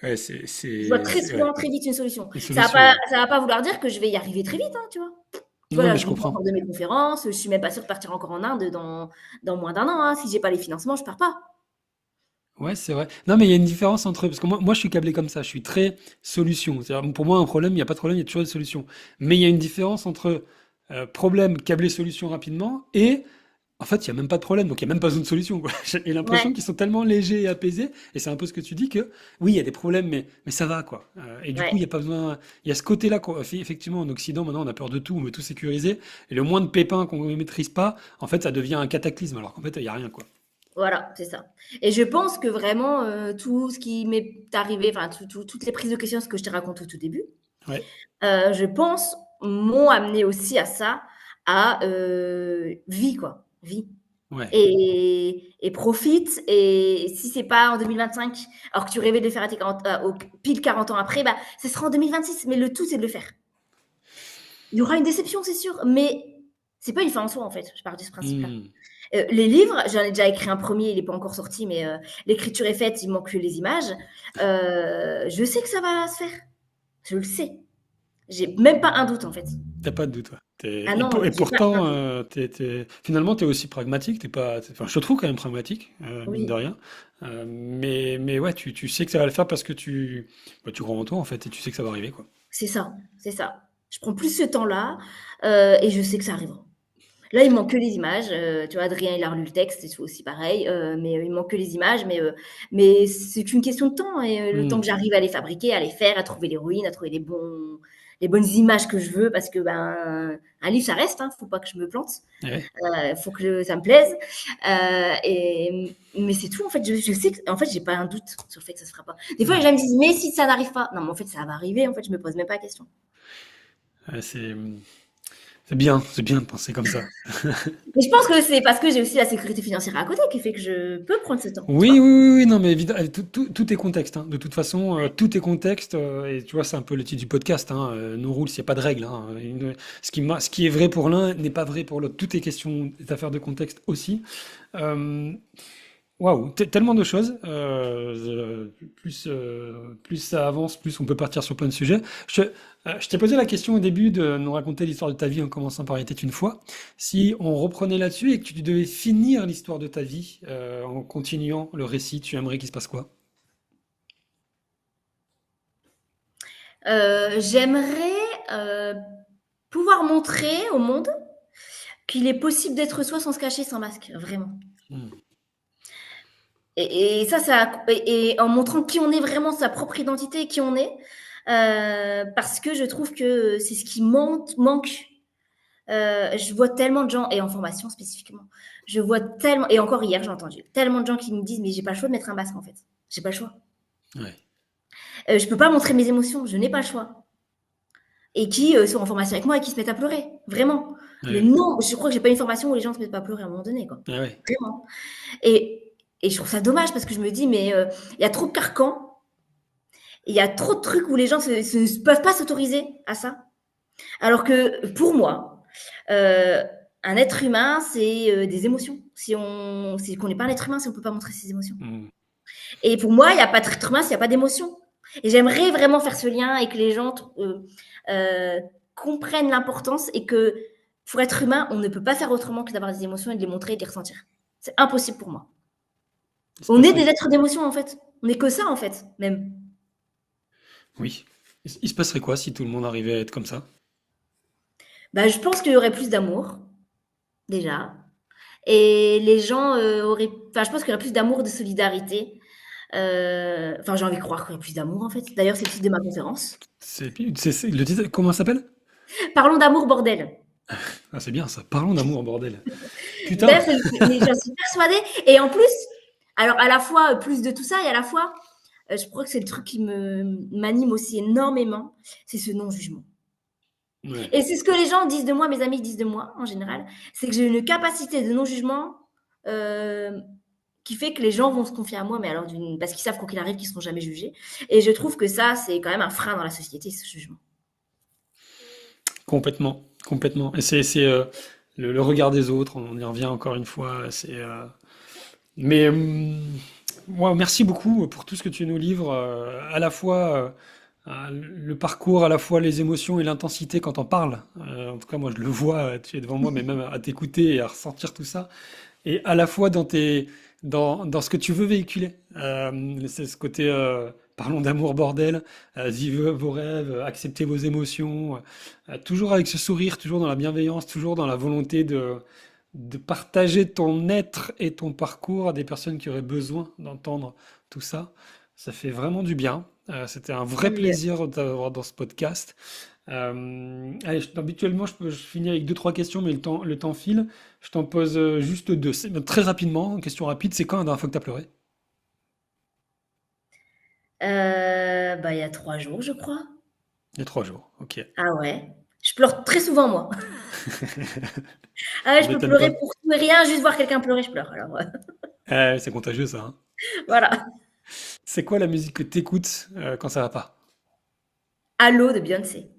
Ouais, Je vois très ouais. souvent, très vite une solution. Une solution, ouais. Ça va pas vouloir dire que je vais y arriver très vite, hein, tu vois. Tu vois, Non, là, mais je je reprends comprends. encore de mes conférences, je suis même pas sûre de partir encore en Inde dans moins d'un an, hein. Si j'ai pas les financements, je pars pas. Ouais, c'est vrai. Non, mais il y a une différence entre... Parce que moi, je suis câblé comme ça. Je suis très solution. C'est-à-dire, pour moi, un problème, il n'y a pas de problème, il y a toujours des solutions. Mais il y a une différence entre problème, câbler solution rapidement et... En fait, il n'y a même pas de problème, donc il n'y a même pas besoin de solution, quoi. J'ai Ouais, l'impression qu'ils sont tellement légers et apaisés, et c'est un peu ce que tu dis, que oui, il y a des problèmes, mais ça va, quoi. Et du coup, il ouais. n'y a pas besoin... Il y a ce côté-là, effectivement, en Occident, maintenant, on a peur de tout, on veut tout sécuriser, et le moins de pépins qu'on ne maîtrise pas, en fait, ça devient un cataclysme, alors qu'en fait, il n'y a rien, quoi. Voilà, c'est ça. Et je pense que vraiment, tout ce qui m'est arrivé, enfin, toutes les prises de questions, ce que je te raconte au tout début, Ouais, je pense, m'ont amené aussi à ça, à vie, quoi. Vie. ouais. Et profite. Et si c'est pas en 2025, alors que tu rêvais de le faire à tes 40, pile 40 ans après, bah, ce sera en 2026. Mais le tout, c'est de le faire. Il y aura une déception, c'est sûr, mais c'est pas une fin en soi, en fait. Je pars de ce principe-là. Hmm. Les livres, j'en ai déjà écrit un premier, il n'est pas encore sorti, mais l'écriture est faite, il manque que les images. Je sais que ça va se faire. Je le sais. J'ai même pas un doute, en fait. T'as pas de doute, ouais. Ah non, Et j'ai pas un pourtant, doute. finalement, t'es aussi pragmatique. Enfin, je te trouve quand même pragmatique, mine de Oui, rien. Mais ouais, tu sais que ça va le faire parce que tu crois en toi, en fait, et tu sais que ça va arriver, quoi. c'est ça, c'est ça. Je prends plus ce temps-là et je sais que ça arrivera. Là, il manque que les images. Tu vois, Adrien, il a relu le texte, c'est aussi pareil. Mais il manque que les images. Mais c'est qu'une question de temps. Et le temps Hmm. que j'arrive à les fabriquer, à les faire, à trouver l'héroïne, à trouver les bonnes images que je veux. Parce que un livre, ça reste. Hein, faut pas que je me plante. Ouais. Faut que ça me plaise. Mais c'est tout. En fait, je sais que, en fait, j'ai pas un doute sur le fait que ça se fera pas. Des fois, les Ouais. gens me disent, mais si ça n'arrive pas. Non, mais en fait, ça va arriver. En fait, je me pose même pas la question. Ouais, c'est bien de penser comme ça. Mais je pense que c'est parce que j'ai aussi la sécurité financière à côté qui fait que je peux prendre ce temps. Tu Oui, oui, vois? oui, oui, non, mais évidemment, tout est contexte, hein. De toute façon, Ouais. tout est contexte, et tu vois, c'est un peu le titre du podcast, hein, no rules, il n'y a pas de règles, hein. Ce qui est vrai pour l'un n'est pas vrai pour l'autre. Tout est question, est affaire de contexte aussi. Euh, Waouh, tellement de choses. Plus ça avance, plus on peut partir sur plein de sujets. Je t'ai posé la question au début de nous raconter l'histoire de ta vie en commençant par était une fois. Si on reprenait là-dessus et que tu devais finir l'histoire de ta vie en continuant le récit, tu aimerais qu'il se passe quoi? J'aimerais pouvoir montrer au monde qu'il est possible d'être soi sans se cacher, sans masque, vraiment. Hmm. Et et en montrant qui on est vraiment, sa propre identité, qui on est, parce que je trouve que c'est ce qui manque. Je vois tellement de gens, et en formation spécifiquement, je vois tellement, et encore hier j'ai entendu, tellement de gens qui me disent mais j'ai pas le choix de mettre un masque en fait. J'ai pas le choix. Ouais, Je peux pas montrer mes émotions, je n'ai pas le choix. Et qui sont en formation avec moi et qui se mettent à pleurer, vraiment. Le ouais, non, je crois que j'ai pas une formation où les gens se mettent pas à pleurer à un moment donné, quoi. ouais, ouais. Vraiment. Et je trouve ça dommage parce que je me dis, mais il y a trop de carcans, il y a trop de trucs où les gens se peuvent pas s'autoriser à ça. Alors que pour moi, euh, un être humain, c'est des émotions. Si qu'on n'est pas un être humain, si on peut pas montrer ses émotions. Hmm. Et pour moi, il n'y a pas d'être humain s'il n'y a pas d'émotions. Et j'aimerais vraiment faire ce lien et que les gens euh, comprennent l'importance et que pour être humain, on ne peut pas faire autrement que d'avoir des émotions et de les montrer et de les ressentir. C'est impossible pour moi. Il se On est passerait. des êtres d'émotion en fait. On n'est que ça en fait, même. Oui. Il se passerait quoi si tout le monde arrivait à être comme ça? Bah, je pense qu'il y aurait plus d'amour, déjà. Et les gens auraient. Enfin, je pense qu'il y aurait plus d'amour, de solidarité. Enfin, j'ai envie de croire qu'il y a plus d'amour en fait. D'ailleurs, c'est le titre de ma conférence. Le titre, comment ça s'appelle? Parlons d'amour, bordel. Ah, c'est bien ça. Parlons d'amour, bordel. Putain! D'ailleurs, mais j'en suis persuadée. Et en plus, alors à la fois plus de tout ça et à la fois, je crois que c'est le truc qui m'anime aussi énormément, c'est ce non-jugement. Ouais. Et c'est ce que les gens disent de moi, mes amis disent de moi en général, c'est que j'ai une capacité de non-jugement euh, qui fait que les gens vont se confier à moi, mais alors parce qu'ils savent quoi qu'il arrive qu'ils ne seront jamais jugés. Et je trouve que ça, c'est quand même un frein dans la société, ce jugement. Complètement, complètement. Et c'est le regard des autres, on y revient encore une fois. Mais moi, merci beaucoup pour tout ce que tu nous livres, à la fois le parcours, à la fois les émotions et l'intensité quand on parle. En tout cas, moi, je le vois, tu es devant moi, mais même à t'écouter et à ressentir tout ça. Et à la fois dans ce que tu veux véhiculer. C'est ce côté, parlons d'amour, bordel, vivez vos rêves, acceptez vos émotions, toujours avec ce sourire, toujours dans la bienveillance, toujours dans la volonté de partager ton être et ton parcours à des personnes qui auraient besoin d'entendre tout ça. Ça fait vraiment du bien. C'était un vrai Tant mieux. plaisir de t'avoir dans ce podcast. Allez, habituellement, je finis avec deux, trois questions, mais le temps file. Je t'en pose juste deux. Très rapidement, une question rapide, c'est quand la dernière fois que tu as pleuré? Bah, il y a 3 jours, je crois. Il y a 3 jours, ok. Ah ouais. Je pleure très souvent, moi. Ah ouais, Ça je peux m'étonne pas. pleurer pour tout et rien, juste voir quelqu'un pleurer, je pleure. Alors, C'est contagieux ça, hein. voilà. C'est quoi la musique que t'écoutes quand ça va pas? Allô de Beyoncé.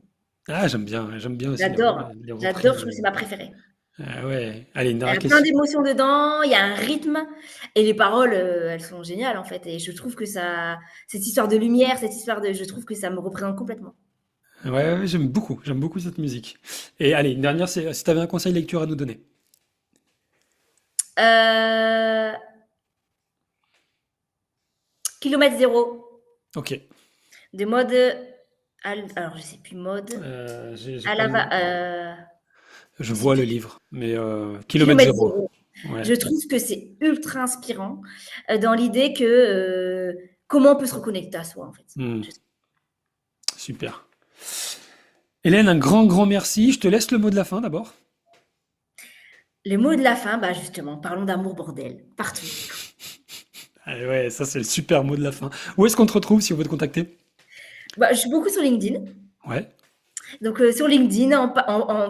Ah, j'aime bien aussi J'adore. les J'adore, je reprises. trouve que c'est ma préférée. Ouais. Allez, une Il y dernière a plein question. d'émotions dedans, il y a un rythme et les paroles, elles sont géniales en fait. Et je trouve que ça, cette histoire de lumière, cette histoire de, je trouve que ça me représente complètement. Ouais, j'aime beaucoup cette musique. Et allez, une dernière, c'est si tu avais un conseil lecture à nous donner. Euh, Kilomètre zéro Ok. de mode, alors je sais plus mode, J'ai à pas la, le... Je je sais vois le plus. livre, mais kilomètre Kilomètre zéro. zéro. Ouais. Je trouve que c'est ultra inspirant dans l'idée que comment on peut se reconnecter à soi en fait. Hmm, super. Hélène, un grand merci. Je te laisse le mot de la fin d'abord. Le mot de la fin, bah justement, parlons d'amour bordel, partout. Ah ouais, ça c'est le super mot de la fin. Où est-ce qu'on te retrouve si on veut te contacter? Bah, je suis beaucoup sur LinkedIn. Ouais. Donc sur LinkedIn,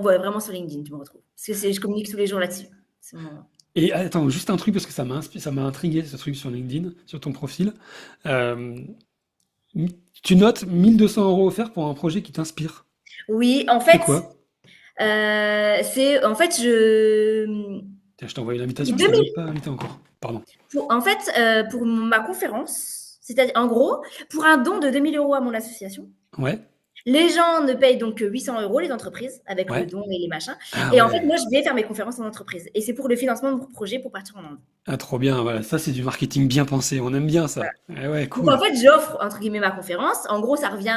ouais, vraiment sur LinkedIn, tu me retrouves. Parce que je communique tous les jours là-dessus. C'est mon- Et attends, juste un truc parce que ça m'a intrigué ce truc sur LinkedIn, sur ton profil. Euh, Tu notes 1 200 € offerts pour un projet qui t'inspire. Oui, en C'est fait, quoi? c'est en fait je Tiens, je t'envoie une c'est invitation, je t'ai même 2000. pas invité encore. pardon. En fait, pour ma conférence, c'est-à-dire, en gros, pour un don de 2 000 € à mon association, Ouais, les gens ne payent donc que 800 €, les entreprises, avec le ouais. don et les machins. Ah Et en fait, ouais. moi, je vais faire mes conférences en entreprise. Et c'est pour le financement de mon projet pour partir en Inde. Ah, trop bien. Voilà, ça c'est du marketing bien pensé. On aime bien Voilà. ça. Eh ouais, Donc en cool. fait, j'offre entre guillemets ma conférence. En gros, ça leur revient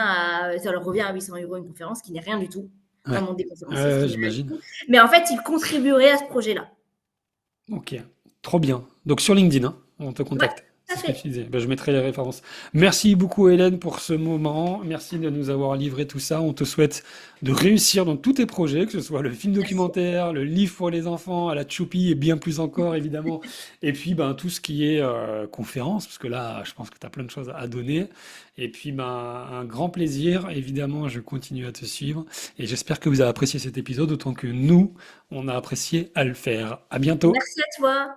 à 800 € une conférence, qui n'est rien du tout dans Ouais, le monde des ouais, conférenciers, ce ouais, qui n'est rien du j'imagine. tout. Mais en fait, ils contribueraient à ce projet-là. Ok, trop bien. Donc sur LinkedIn, hein, on te Ouais, contacte. tout à C'est ce que fait. tu disais. Ben, je mettrai les références. Merci beaucoup Hélène pour ce moment. Merci de nous avoir livré tout ça. On te souhaite de réussir dans tous tes projets, que ce soit le film Merci. documentaire, le livre pour les enfants, à la Choupi et bien plus encore évidemment. Et puis ben, tout ce qui est conférence, parce que là je pense que tu as plein de choses à donner. Et puis ben, un grand plaisir. Évidemment, je continue à te suivre. Et j'espère que vous avez apprécié cet épisode autant que nous, on a apprécié à le faire. À bientôt. Merci à toi.